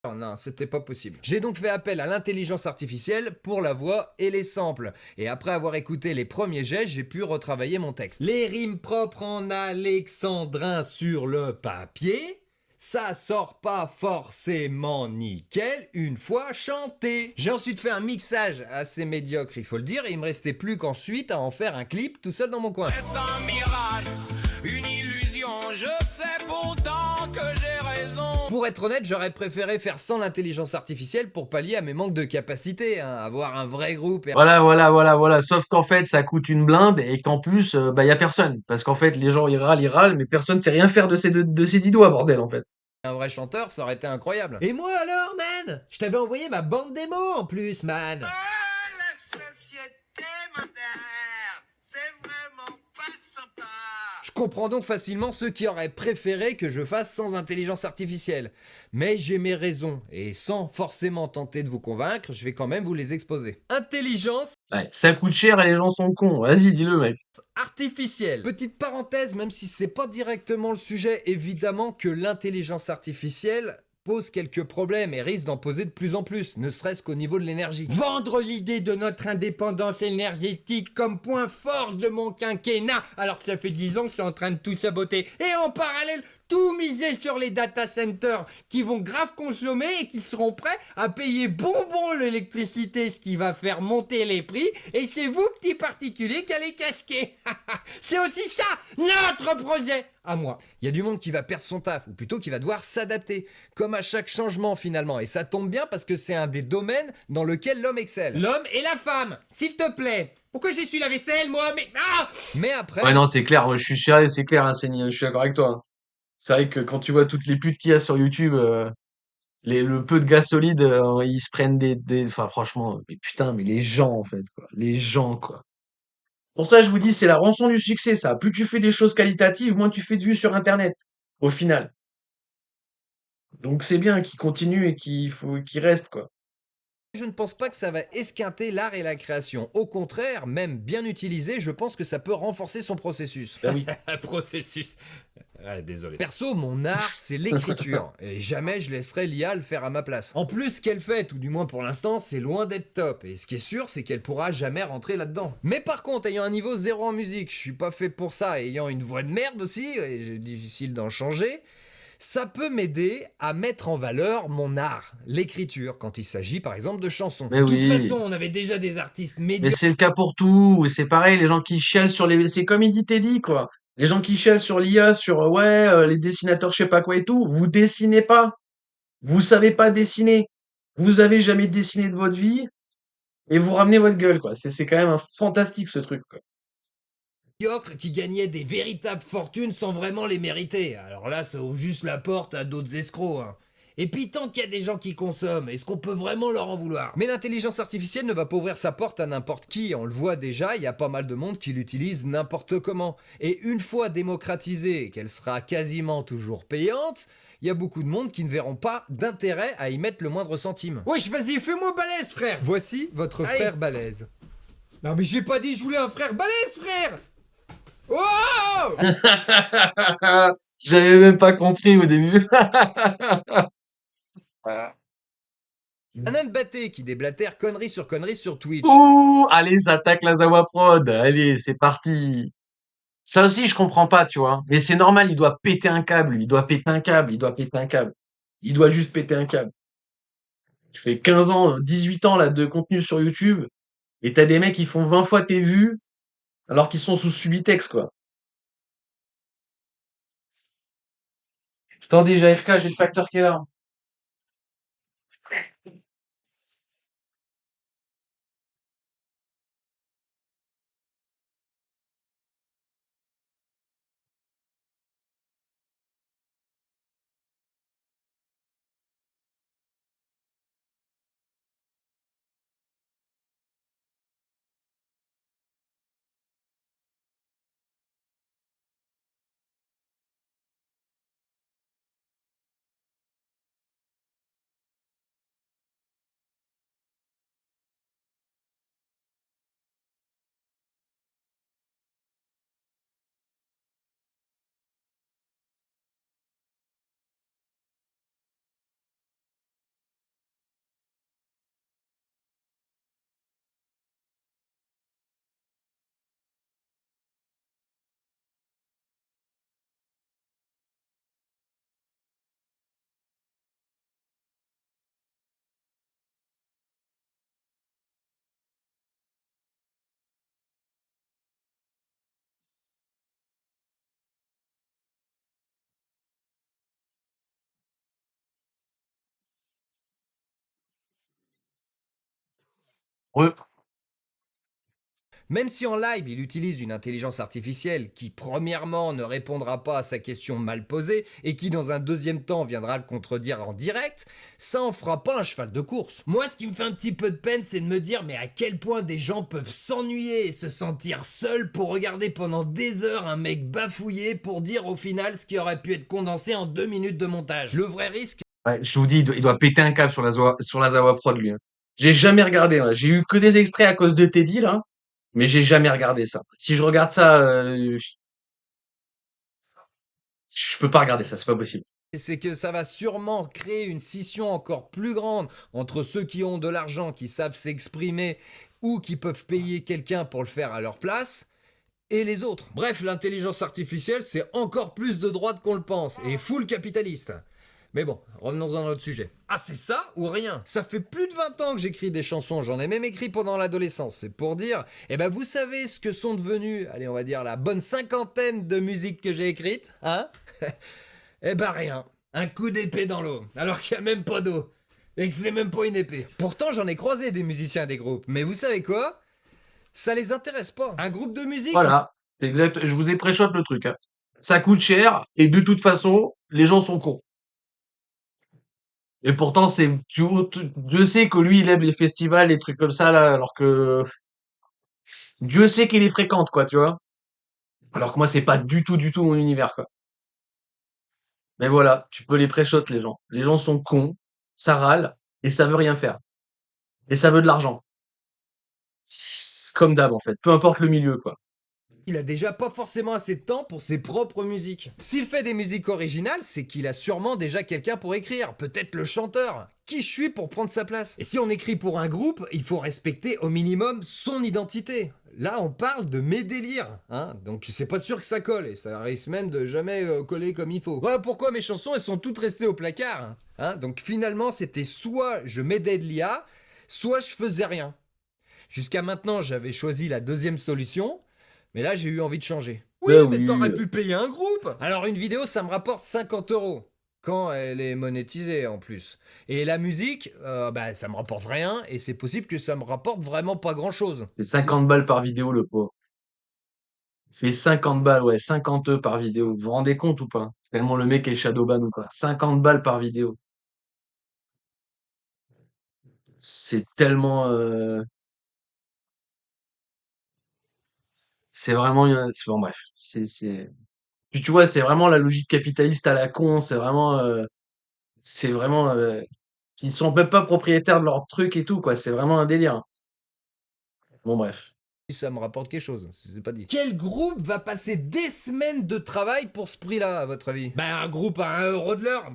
Oh non, c'était pas possible. J'ai donc fait appel à l'intelligence artificielle pour la voix et les samples. Et après avoir écouté les premiers jets, j'ai pu retravailler mon texte. Les rimes propres en alexandrin sur le papier, ça sort pas forcément nickel une fois chanté. J'ai ensuite fait un mixage assez médiocre, il faut le dire, et il me restait plus qu'ensuite à en faire un clip tout seul dans mon coin. Est-ce un mirage, une illusion? Je sais pourtant que j'ai raison. Pour être honnête, j'aurais préféré faire sans l'intelligence artificielle pour pallier à mes manques de capacité, hein, avoir un vrai groupe et Voilà, voilà, voilà, voilà. Sauf qu'en fait, ça coûte une blinde et qu'en plus, bah, y a personne. Parce qu'en fait, les gens, ils râlent, mais personne sait rien faire de ces 10 doigts, bordel, en fait. un vrai chanteur, ça aurait été incroyable. Et moi alors, man? Je t'avais envoyé ma bande démo en plus, man. Ah, la société moderne, c'est vraiment pas sympa. Je comprends donc facilement ceux qui auraient préféré que je fasse sans intelligence artificielle. Mais j'ai mes raisons, et sans forcément tenter de vous convaincre, je vais quand même vous les exposer. Intelligence Ouais, ça coûte cher et les gens sont cons. Vas-y, dis-le, mec. artificielle. Petite parenthèse, même si c'est pas directement le sujet, évidemment que l'intelligence artificielle pose quelques problèmes et risque d'en poser de plus en plus, ne serait-ce qu'au niveau de l'énergie. Vendre l'idée de notre indépendance énergétique comme point fort de mon quinquennat, alors que ça fait 10 ans que je suis en train de tout saboter. Et en parallèle, tout miser sur les data centers qui vont grave consommer et qui seront prêts à payer bonbon l'électricité, ce qui va faire monter les prix. Et c'est vous, petits particuliers, qui allez casquer. C'est aussi ça, notre projet à moi. Il y a du monde qui va perdre son taf, ou plutôt qui va devoir s'adapter, comme à chaque changement finalement. Et ça tombe bien parce que c'est un des domaines dans lequel l'homme excelle. L'homme et la femme, s'il te plaît. Pourquoi j'ai su la vaisselle, moi? Mais après... Ouais, non, c'est clair. Moi, je suis sérieux, c'est clair, hein, Céline, je suis d'accord avec toi, hein. C'est vrai que quand tu vois toutes les putes qu'il y a sur YouTube, le peu de gars solides, ils se prennent enfin, franchement, mais putain, mais les gens, en fait, quoi. Les gens, quoi. Pour ça, je vous dis, c'est la rançon du succès, ça. Plus tu fais des choses qualitatives, moins tu fais de vues sur Internet, au final. Donc c'est bien qu'ils continuent et qu'ils restent, quoi. Je ne pense pas que ça va esquinter l'art et la création. Au contraire, même bien utilisé, je pense que ça peut renforcer son processus. Bah oui. Processus. Ouais, désolé. Perso, mon art, c'est l'écriture. Et jamais je laisserai l'IA le faire à ma place. En plus, ce qu'elle fait, tout du moins pour l'instant, c'est loin d'être top. Et ce qui est sûr, c'est qu'elle pourra jamais rentrer là-dedans. Mais par contre, ayant un niveau 0 en musique, je suis pas fait pour ça. Ayant une voix de merde aussi, et c'est difficile d'en changer, ça peut m'aider à mettre en valeur mon art, l'écriture, quand il s'agit par exemple de chansons. Mais De toute oui. façon, on avait déjà des artistes Mais médiocres. c'est le cas pour tout. C'est pareil, les gens qui chialent sur les. C'est comme il dit Teddy, quoi. Les gens qui chialent sur l'IA, sur ouais, les dessinateurs, je sais pas quoi et tout. Vous dessinez pas. Vous savez pas dessiner. Vous avez jamais dessiné de votre vie et vous ramenez votre gueule, quoi. C'est quand même fantastique ce truc, quoi. Qui gagnaient des véritables fortunes sans vraiment les mériter. Alors là, ça ouvre juste la porte à d'autres escrocs. Hein. Et puis tant qu'il y a des gens qui consomment, est-ce qu'on peut vraiment leur en vouloir? Mais l'intelligence artificielle ne va pas ouvrir sa porte à n'importe qui, on le voit déjà, il y a pas mal de monde qui l'utilise n'importe comment. Et une fois démocratisée, qu'elle sera quasiment toujours payante, il y a beaucoup de monde qui ne verront pas d'intérêt à y mettre le moindre centime. Wesh, vas-y, fais-moi balèze, frère! Voici votre frère balèze. Non mais j'ai pas dit que je voulais un frère balèze, frère! Oh! J'avais même pas compris au début. Anan Baté qui déblatère conneries sur Twitch. Ouh, allez, ça attaque la Zawa Prod. Allez, c'est parti. Ça aussi, je comprends pas, tu vois. Mais c'est normal, il doit péter un câble. Il doit péter un câble. Il doit péter un câble. Il doit juste péter un câble. Tu fais 15 ans, 18 ans là de contenu sur YouTube et t'as des mecs qui font 20 fois tes vues alors qu'ils sont sous Subitex, quoi. Attendez, j'ai AFK, j'ai le facteur qui est là. Ouais. Même si en live il utilise une intelligence artificielle qui premièrement ne répondra pas à sa question mal posée et qui dans un deuxième temps viendra le contredire en direct, ça en fera pas un cheval de course. Moi ce qui me fait un petit peu de peine c'est de me dire mais à quel point des gens peuvent s'ennuyer et se sentir seuls pour regarder pendant des heures un mec bafouiller pour dire au final ce qui aurait pu être condensé en 2 minutes de montage. Le vrai risque. Ouais, je vous dis, il doit péter un câble sur la Zawa Prod, lui, hein. J'ai jamais regardé, hein. J'ai eu que des extraits à cause de Teddy, là. Mais j'ai jamais regardé ça. Si je regarde ça, je peux pas regarder ça, c'est pas possible. C'est que ça va sûrement créer une scission encore plus grande entre ceux qui ont de l'argent, qui savent s'exprimer ou qui peuvent payer quelqu'un pour le faire à leur place, et les autres. Bref, l'intelligence artificielle, c'est encore plus de droite qu'on le pense, et full capitaliste. Mais bon, revenons à notre sujet. Ah, c'est ça ou rien? Ça fait plus de 20 ans que j'écris des chansons, j'en ai même écrit pendant l'adolescence. C'est pour dire, eh ben vous savez ce que sont devenus, allez on va dire la bonne cinquantaine de musiques que j'ai écrites, hein? Eh ben rien, un coup d'épée dans l'eau, alors qu'il n'y a même pas d'eau, et que c'est même pas une épée. Pourtant j'en ai croisé des musiciens et des groupes, mais vous savez quoi? Ça les intéresse pas. Un groupe de musique. Voilà. Exact. Je vous ai pré-shot le truc, hein. Ça coûte cher et de toute façon, les gens sont cons. Et pourtant, Dieu sait que lui, il aime les festivals, les trucs comme ça, là, alors que Dieu sait qu'il les fréquente, quoi, tu vois. Alors que moi, c'est pas du tout mon univers, quoi. Mais voilà, tu peux les pré-shot, les gens. Les gens sont cons, ça râle, et ça veut rien faire. Et ça veut de l'argent. Comme d'hab, en fait. Peu importe le milieu, quoi. Il a déjà pas forcément assez de temps pour ses propres musiques. S'il fait des musiques originales, c'est qu'il a sûrement déjà quelqu'un pour écrire, peut-être le chanteur. Qui je suis pour prendre sa place? Et si on écrit pour un groupe, il faut respecter au minimum son identité. Là, on parle de mes délires, hein, donc c'est pas sûr que ça colle, et ça risque même de jamais coller comme il faut. Voilà pourquoi mes chansons, elles sont toutes restées au placard, hein. Donc finalement, c'était soit je m'aidais de l'IA, soit je faisais rien. Jusqu'à maintenant, j'avais choisi la deuxième solution, mais là, j'ai eu envie de changer. Oui, Bah mais oui. t'aurais pu payer un groupe. Alors, une vidéo, ça me rapporte 50 euros. Quand elle est monétisée, en plus. Et la musique, bah, ça me rapporte rien, et c'est possible que ça me rapporte vraiment pas grand-chose. C'est 50 balles par vidéo, le pauvre. Fait 50 balles, ouais, 50 par vidéo. Vous vous rendez compte ou pas? Tellement le mec est shadowban ou quoi. 50 balles par vidéo. C'est tellement, c'est vraiment, bon, bref. Puis tu vois, c'est vraiment la logique capitaliste à la con. C'est vraiment, ils sont même pas propriétaires de leur truc et tout, quoi. C'est vraiment un délire. Bon, bref. Ça me rapporte quelque chose, c'est pas dit. Quel groupe va passer des semaines de travail pour ce prix-là, à votre avis? Ben, un groupe à 1 euro de l'heure.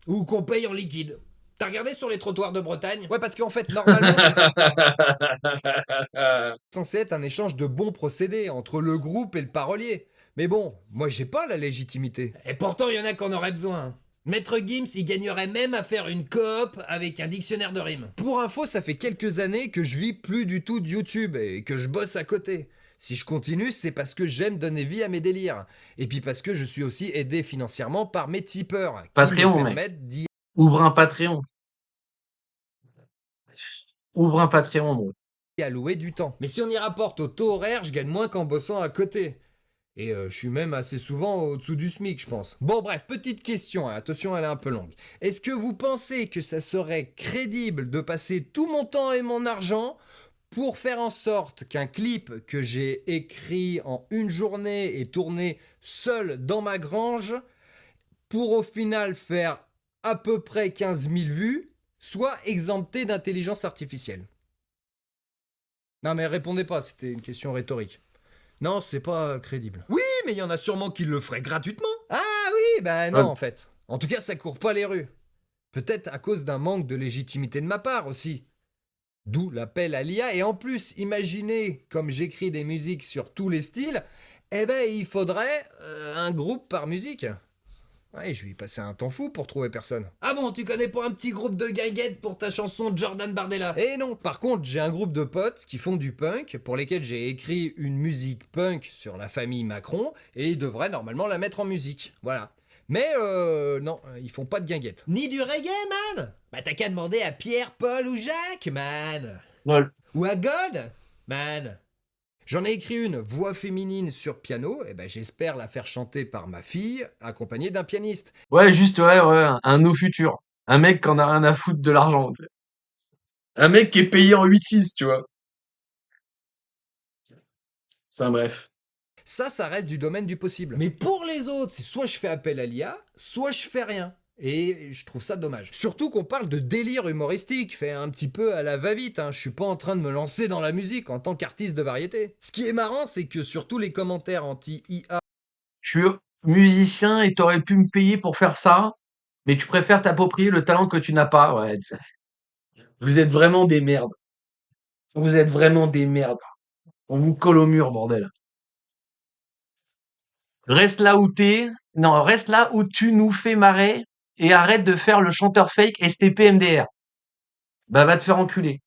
Ou qu'on paye en liquide. T'as regardé sur les trottoirs de Bretagne? Ouais, parce qu'en fait, normalement, c'est censé être un échange de bons procédés entre le groupe et le parolier. Mais bon, moi j'ai pas la légitimité. Et pourtant, il y en a qu'on aurait besoin. Maître Gims, il gagnerait même à faire une coop avec un dictionnaire de rimes. Pour info, ça fait quelques années que je vis plus du tout de YouTube et que je bosse à côté. Si je continue, c'est parce que j'aime donner vie à mes délires. Et puis parce que je suis aussi aidé financièrement par mes tipeurs, qui Patreon, me mec. permettent d'y Ouvre un Patreon. Ouvre un Patreon, gros. allouer du temps. Mais si on y rapporte au taux horaire, je gagne moins qu'en bossant à côté. Et je suis même assez souvent au-dessous du SMIC, je pense. Bon bref, petite question, hein, attention, elle est un peu longue. Est-ce que vous pensez que ça serait crédible de passer tout mon temps et mon argent pour faire en sorte qu'un clip que j'ai écrit en une journée et tourné seul dans ma grange, pour au final faire à peu près 15 000 vues, soit exempté d'intelligence artificielle? Non mais répondez pas, c'était une question rhétorique. Non, c'est pas crédible. Oui, mais il y en a sûrement qui le feraient gratuitement. Ah oui, bah non Ouais. en fait. En tout cas, ça court pas les rues. Peut-être à cause d'un manque de légitimité de ma part aussi. D'où l'appel à l'IA. Et en plus, imaginez, comme j'écris des musiques sur tous les styles, eh ben il faudrait un groupe par musique. Ouais, je vais y passer un temps fou pour trouver personne. Ah bon, tu connais pas un petit groupe de guinguettes pour ta chanson Jordan Bardella? Eh non, par contre, j'ai un groupe de potes qui font du punk, pour lesquels j'ai écrit une musique punk sur la famille Macron, et ils devraient normalement la mettre en musique. Voilà. Mais non, ils font pas de guinguettes. Ni du reggae, man! Bah t'as qu'à demander à Pierre, Paul ou Jacques, man! Lol. Ou à God, man! J'en ai écrit une, voix féminine sur piano, et ben j'espère la faire chanter par ma fille, accompagnée d'un pianiste. Ouais, juste, ouais, un no futur. Un mec qui en a rien à foutre de l'argent. Un mec qui est payé en 8-6, tu vois. Enfin, bref. Ça reste du domaine du possible. Mais pour les autres, c'est soit je fais appel à l'IA, soit je fais rien. Et je trouve ça dommage. Surtout qu'on parle de délire humoristique, fait un petit peu à la va-vite, hein. Je suis pas en train de me lancer dans la musique en tant qu'artiste de variété. Ce qui est marrant, c'est que sur tous les commentaires anti-IA, Je suis musicien et t'aurais pu me payer pour faire ça, mais tu préfères t'approprier le talent que tu n'as pas. Ouais, vous êtes vraiment des merdes. Vous êtes vraiment des merdes. On vous colle au mur, bordel. Reste là où t'es. Non, reste là où tu nous fais marrer et arrête de faire le chanteur fake STP MDR. Bah, va te faire enculer.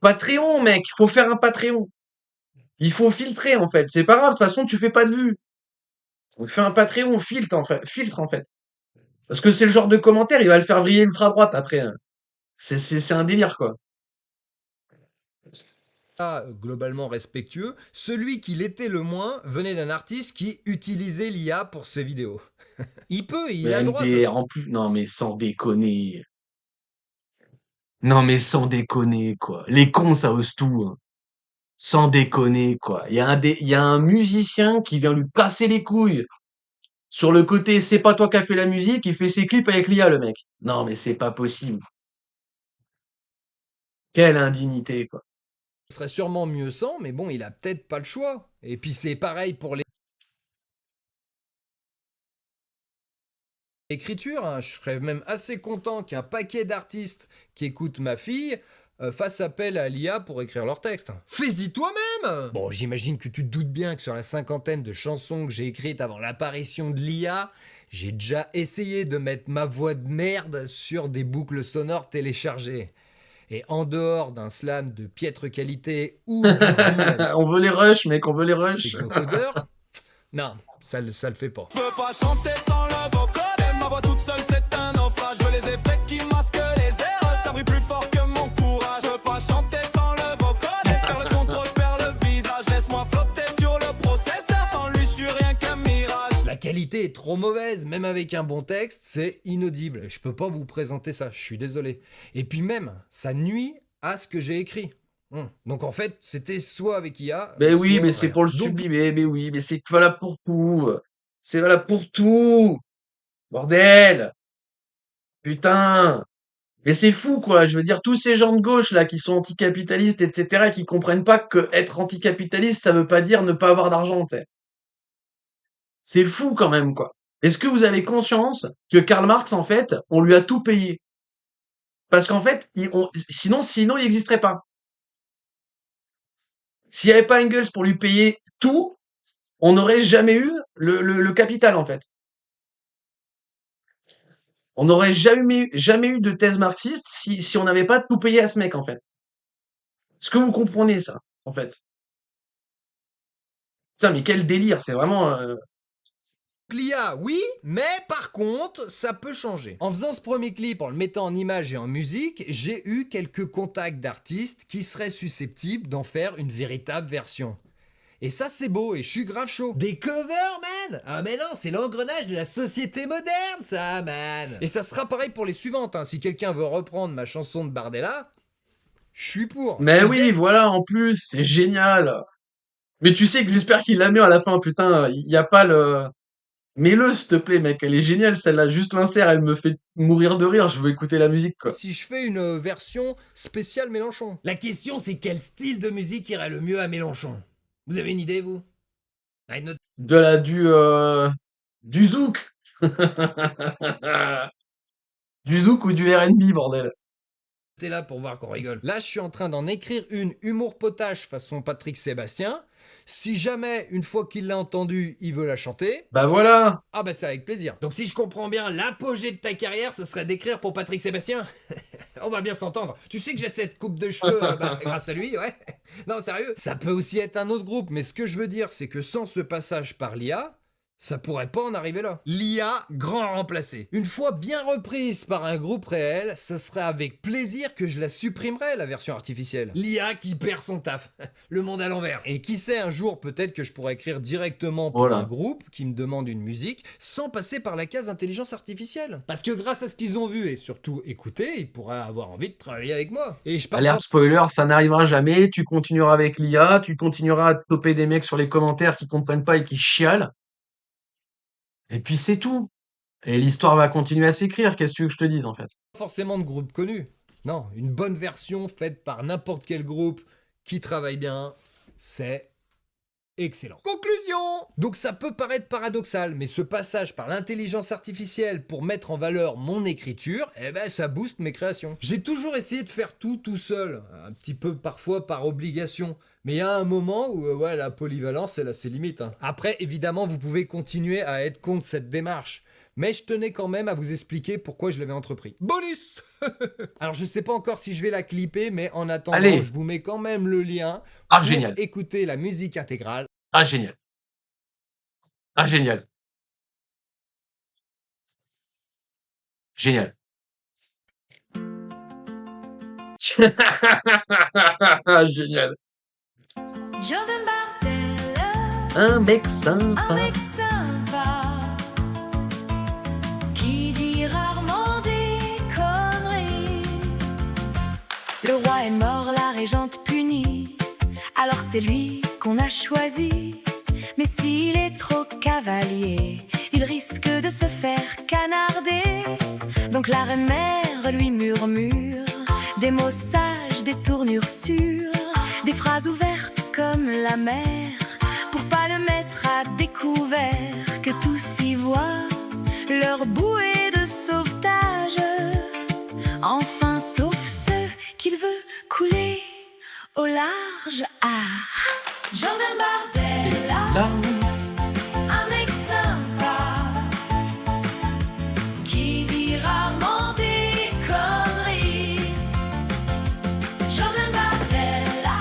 Patreon, mec. Faut faire un Patreon. Il faut filtrer, en fait. C'est pas grave. De toute façon, tu fais pas de vues. On fait un Patreon, filtre, en fait. Filtre, en fait. Parce que c'est le genre de commentaire, il va le faire vriller l'ultra-droite après, hein. C'est un délire, quoi. globalement respectueux, celui qui l'était le moins venait d'un artiste qui utilisait l'IA pour ses vidéos. Il a le droit, ça se MDR, en plus, non, mais sans déconner. Non, mais sans déconner, quoi. Les cons, ça ose tout, hein. Sans déconner, quoi. Il y a un musicien qui vient lui casser les couilles. Sur le côté, c'est pas toi qui as fait la musique, il fait ses clips avec l'IA, le mec. Non, mais c'est pas possible. Quelle indignité, quoi. serait sûrement mieux sans, mais bon, il a peut-être pas le choix. Et puis c'est pareil pour l'écriture, hein. Je serais même assez content qu'un paquet d'artistes qui écoutent ma fille fassent appel à l'IA pour écrire leurs textes. Fais-y toi-même! Bon, j'imagine que tu te doutes bien que sur la cinquantaine de chansons que j'ai écrites avant l'apparition de l'IA, j'ai déjà essayé de mettre ma voix de merde sur des boucles sonores téléchargées. Et en dehors d'un slam de piètre qualité ou du deal On veut les rushs, mec, on veut les rushs. avec vocodeur, non, ça le fait pas. Je peux pas chanter sans le vocodeur. Ma voix toute seule c'est un naufrage. Je veux les effets qui masquent les erreurs. Ça brille plus fort que mon courage. Je peux pas chanter sans le vocodeur. Je perds le contrôle, je perds le visage. Laisse-moi flotter sur le processeur. Sans lui je suis rien qu'un mirage. La qualité est trop mauvaise, même avec un bon texte, c'est inaudible. Je peux pas vous présenter ça, je suis désolé. Et puis même, ça nuit à ce que j'ai écrit. Donc en fait, c'était soit avec IA, Ben oui, soit mais c'est rien. pour le Donc, sublimer, mais oui, mais c'est valable pour tout. C'est valable pour tout. Bordel. Putain. Mais c'est fou, quoi. Je veux dire, tous ces gens de gauche, là, qui sont anticapitalistes, etc., et qui comprennent pas que être anticapitaliste, ça veut pas dire ne pas avoir d'argent, tu sais. C'est fou, quand même, quoi. Est-ce que vous avez conscience que Karl Marx, en fait, on lui a tout payé? Parce qu'en fait, sinon, il n'existerait pas. S'il n'y avait pas Engels pour lui payer tout, on n'aurait jamais eu le capital, en fait. On n'aurait jamais eu de thèse marxiste si on n'avait pas tout payé à ce mec, en fait. Est-ce que vous comprenez ça, en fait? Putain, mais quel délire, c'est vraiment... l'IA, oui, mais par contre, ça peut changer. En faisant ce premier clip, en le mettant en image et en musique, j'ai eu quelques contacts d'artistes qui seraient susceptibles d'en faire une véritable version. Et ça, c'est beau, et je suis grave chaud. Des covers, man! Ah mais non, c'est l'engrenage de la société moderne, ça, man! Et ça sera pareil pour les suivantes, hein. Si quelqu'un veut reprendre ma chanson de Bardella, je suis pour. Mais oui, voilà, en plus, c'est génial. Mais tu sais que j'espère qu'il la met à la fin, putain, il y a pas le... Mets-le, s'il te plaît, mec, elle est géniale, celle-là. Juste l'insert, elle me fait mourir de rire, je veux écouter la musique, quoi. Si je fais une version spéciale Mélenchon. La question, c'est quel style de musique irait le mieux à Mélenchon? Vous avez une idée, vous? Du zouk. Du zouk ou du R&B, bordel. T'es là pour voir qu'on rigole. Là, je suis en train d'en écrire une humour potache façon Patrick Sébastien. Si jamais, une fois qu'il l'a entendue, il veut la chanter, Bah voilà. ah bah c'est avec plaisir. Donc si je comprends bien, l'apogée de ta carrière, ce serait d'écrire pour Patrick Sébastien. On va bien s'entendre. Tu sais que j'ai cette coupe de cheveux grâce à lui, ouais. Non, sérieux. Ça peut aussi être un autre groupe, mais ce que je veux dire, c'est que sans ce passage par l'IA, ça pourrait pas en arriver là. L'IA, grand remplacé. Une fois bien reprise par un groupe réel, ce serait avec plaisir que je la supprimerais, la version artificielle. L'IA qui perd son taf. Le monde à l'envers. Et qui sait, un jour, peut-être que je pourrais écrire directement pour Voilà. un groupe qui me demande une musique sans passer par la case intelligence artificielle. Parce que grâce à ce qu'ils ont vu et surtout écouté, ils pourraient avoir envie de travailler avec moi. Et je parle Alerte spoiler, ça n'arrivera jamais. Tu continueras avec l'IA, tu continueras à toper des mecs sur les commentaires qui comprennent pas et qui chialent. Et puis c'est tout. Et l'histoire va continuer à s'écrire, qu'est-ce que tu veux que je te dise, en fait? pas forcément de groupe connu. Non, une bonne version faite par n'importe quel groupe qui travaille bien, c'est excellent. Conclusion! Donc ça peut paraître paradoxal, mais ce passage par l'intelligence artificielle pour mettre en valeur mon écriture, eh ben ça booste mes créations. J'ai toujours essayé de faire tout seul, un petit peu parfois par obligation. Mais il y a un moment où ouais, la polyvalence, elle a ses limites, hein. Après, évidemment, vous pouvez continuer à être contre cette démarche. Mais je tenais quand même à vous expliquer pourquoi je l'avais entrepris. Bonus! Alors je sais pas encore si je vais la clipper, mais en attendant, Allez. je vous mets quand même le lien Ah, pour génial. écouter la musique intégrale. Ah, génial. Ah, génial. Génial. Génial. Jordan Bardella, Un mec un sympa. mec sympa, qui dit rarement des conneries. Le roi est mort, la régente punie, alors c'est lui qu'on a choisi. Mais s'il est trop cavalier, il risque de se faire canarder. Donc la reine-mère lui murmure des mots sages, des tournures sûres, des phrases ouvertes comme la mer, pour mettre à découvert que tous y voient leur bouée de sauvetage. Enfin, sauf ceux qu'il veut couler au large. Ah, Jordan Bardella, Là, un mec sympa qui dit rarement des conneries. Jordan Bardella,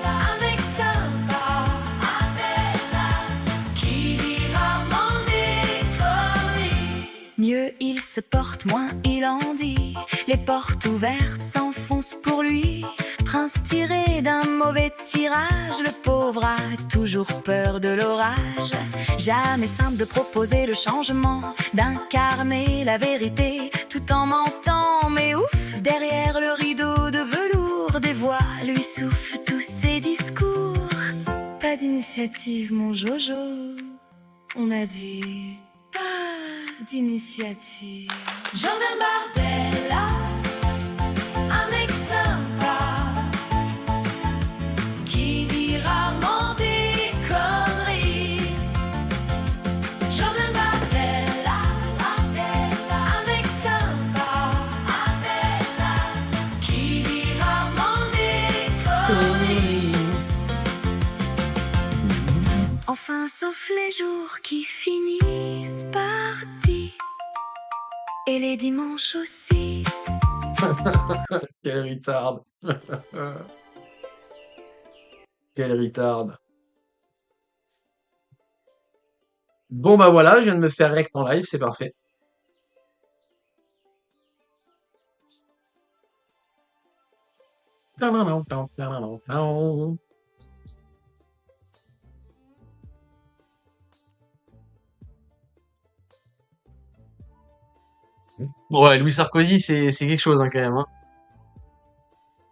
un mec sympa qui dit rarement des conneries. Mieux il se porte, moins il en dit. Les portes ouvertes s'enfoncent pour lui. Prince tiré d'un mauvais tirage, le pauvre a toujours peur de l'orage. Jamais simple de proposer le changement, d'incarner la vérité tout en mentant. Mais ouf, derrière le rideau de velours, des voix lui soufflent tous ses discours. Pas d'initiative, mon Jojo, on a dit pas d'initiative. Jordan Bardella, un mec sympa qui dit rarement des conneries. Jordan Bardella, un mec sympa qui dit rarement des conneries. Enfin, sauf les jours qui finissent par dire, et les dimanches aussi. quel retard. Quel retard. Bon bah voilà, je viens de me faire rect en live, c'est parfait. Ouais, Louis Sarkozy, c'est quelque chose hein, quand même. Hein.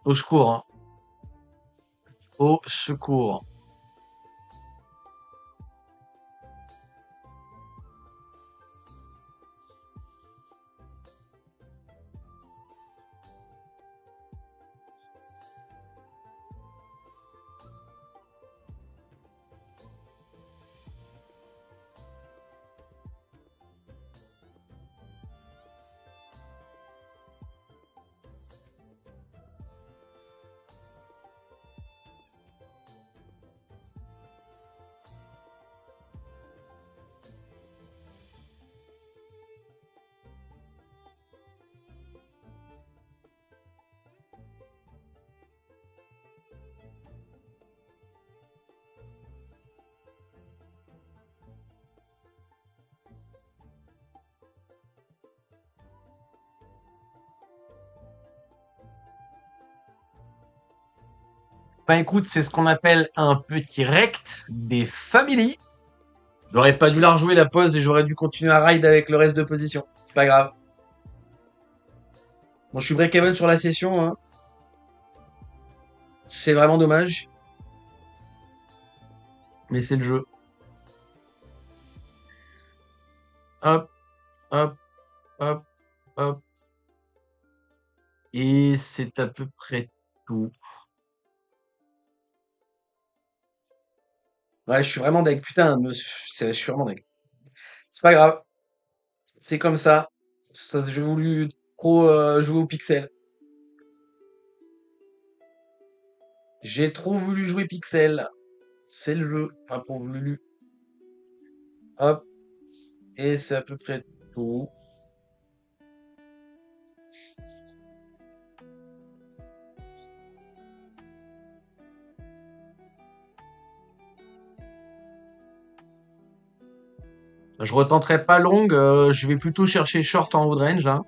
Au secours. Hein. Au secours. Ben écoute, c'est ce qu'on appelle un petit rect des familles. J'aurais pas dû la rejouer la pause et j'aurais dû continuer à ride avec le reste de position. C'est pas grave. Bon, je suis break-even sur la session. Hein. C'est vraiment dommage. Mais c'est le jeu. Hop, hop, hop, hop. Et c'est à peu près tout. Ouais, je suis vraiment deg. Putain, je suis vraiment deg. C'est pas grave. C'est comme ça. J'ai voulu trop jouer au pixel. J'ai trop voulu jouer pixel. C'est le jeu. Enfin, pour Lulu. Hop. Et c'est à peu près tout. Je retenterai pas long. Je vais plutôt chercher short en haut de range, là.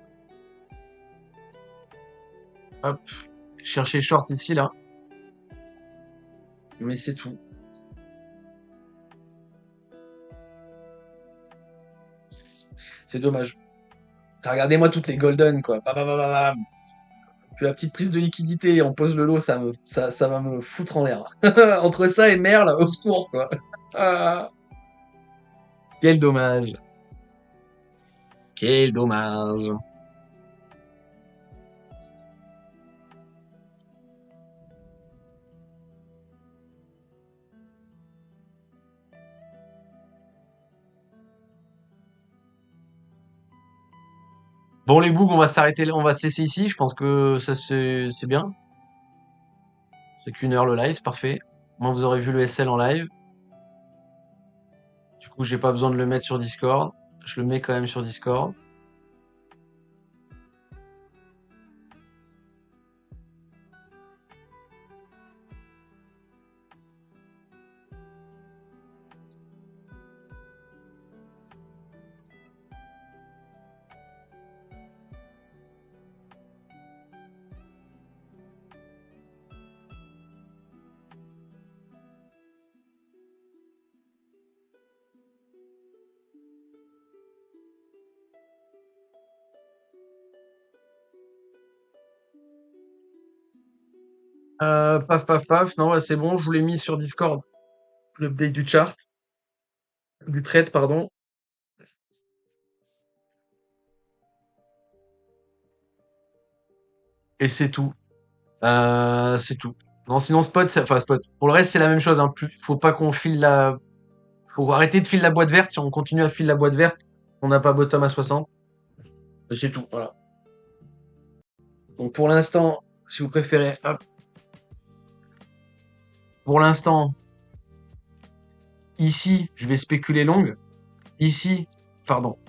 Hop. Chercher short ici, là. Mais c'est tout. C'est dommage. Regardez-moi toutes les golden, quoi. Bam, bam, bam, bam, bam. Puis la petite prise de liquidité on pose le lot, ça va me foutre en l'air. Entre ça et Merle, au secours, quoi. Ah, quel dommage. Quel dommage. Bon, les bougs, on va s'arrêter là, on va se laisser ici. Je pense que ça c'est bien. C'est qu'1 heure le live, c'est parfait. Moi, vous aurez vu le SL en live. Du coup, j'ai pas besoin de le mettre sur Discord. Je le mets quand même sur Discord. Paf, paf, paf. Non, ouais, c'est bon, je vous l'ai mis sur Discord. L'update du chart. Du trade, pardon. Et c'est tout. C'est tout. Non, sinon spot, enfin spot. Pour le reste, c'est la même chose. Hein. Faut pas qu'on file la. Faut arrêter de filer la boîte verte. Si on continue à filer la boîte verte, on n'a pas bottom à 60. C'est tout. Voilà. Donc pour l'instant, si vous préférez, hop. Pour l'instant, ici, je vais spéculer long. Ici, pardon.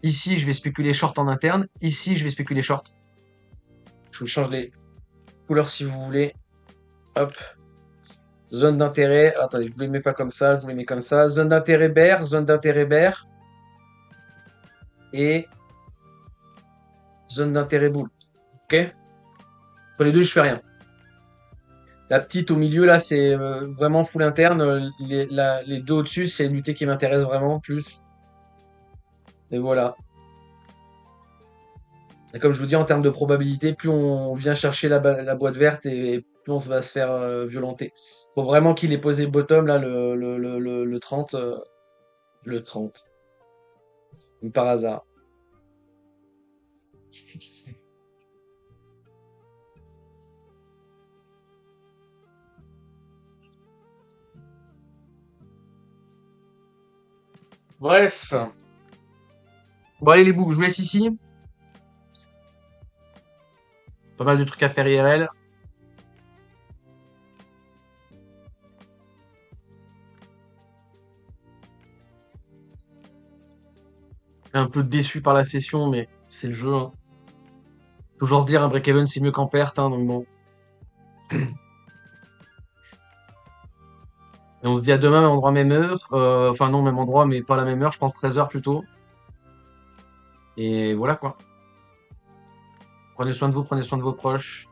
Ici, je vais spéculer short en interne. Ici, je vais spéculer short. Je vous change les couleurs si vous voulez. Hop. Zone d'intérêt. Attendez, je vous les mets pas comme ça, je vous les mets comme ça. Zone d'intérêt bear, zone d'intérêt bear. Et zone d'intérêt bull. Ok? Sur les deux, je fais rien. La petite au milieu, là, c'est vraiment full interne. Les deux au-dessus, c'est l'UT qui m'intéresse vraiment plus. Et voilà. Et comme je vous dis, en termes de probabilité, plus on vient chercher la boîte verte et plus on va se faire violenter. Faut vraiment qu'il ait posé bottom, là, le 30. Le 30. Comme par hasard. Bref. Bon, allez, les boucles, je vous laisse ici. Pas mal de trucs à faire IRL. Un peu déçu par la session, mais c'est le jeu. Hein. Toujours se dire, un break-even, c'est mieux qu'en perte, hein, donc bon. Et on se dit à demain, même endroit, même heure. Enfin, non, même endroit, mais pas la même heure, je pense 13h plutôt. Et voilà, quoi. Prenez soin de vous, prenez soin de vos proches.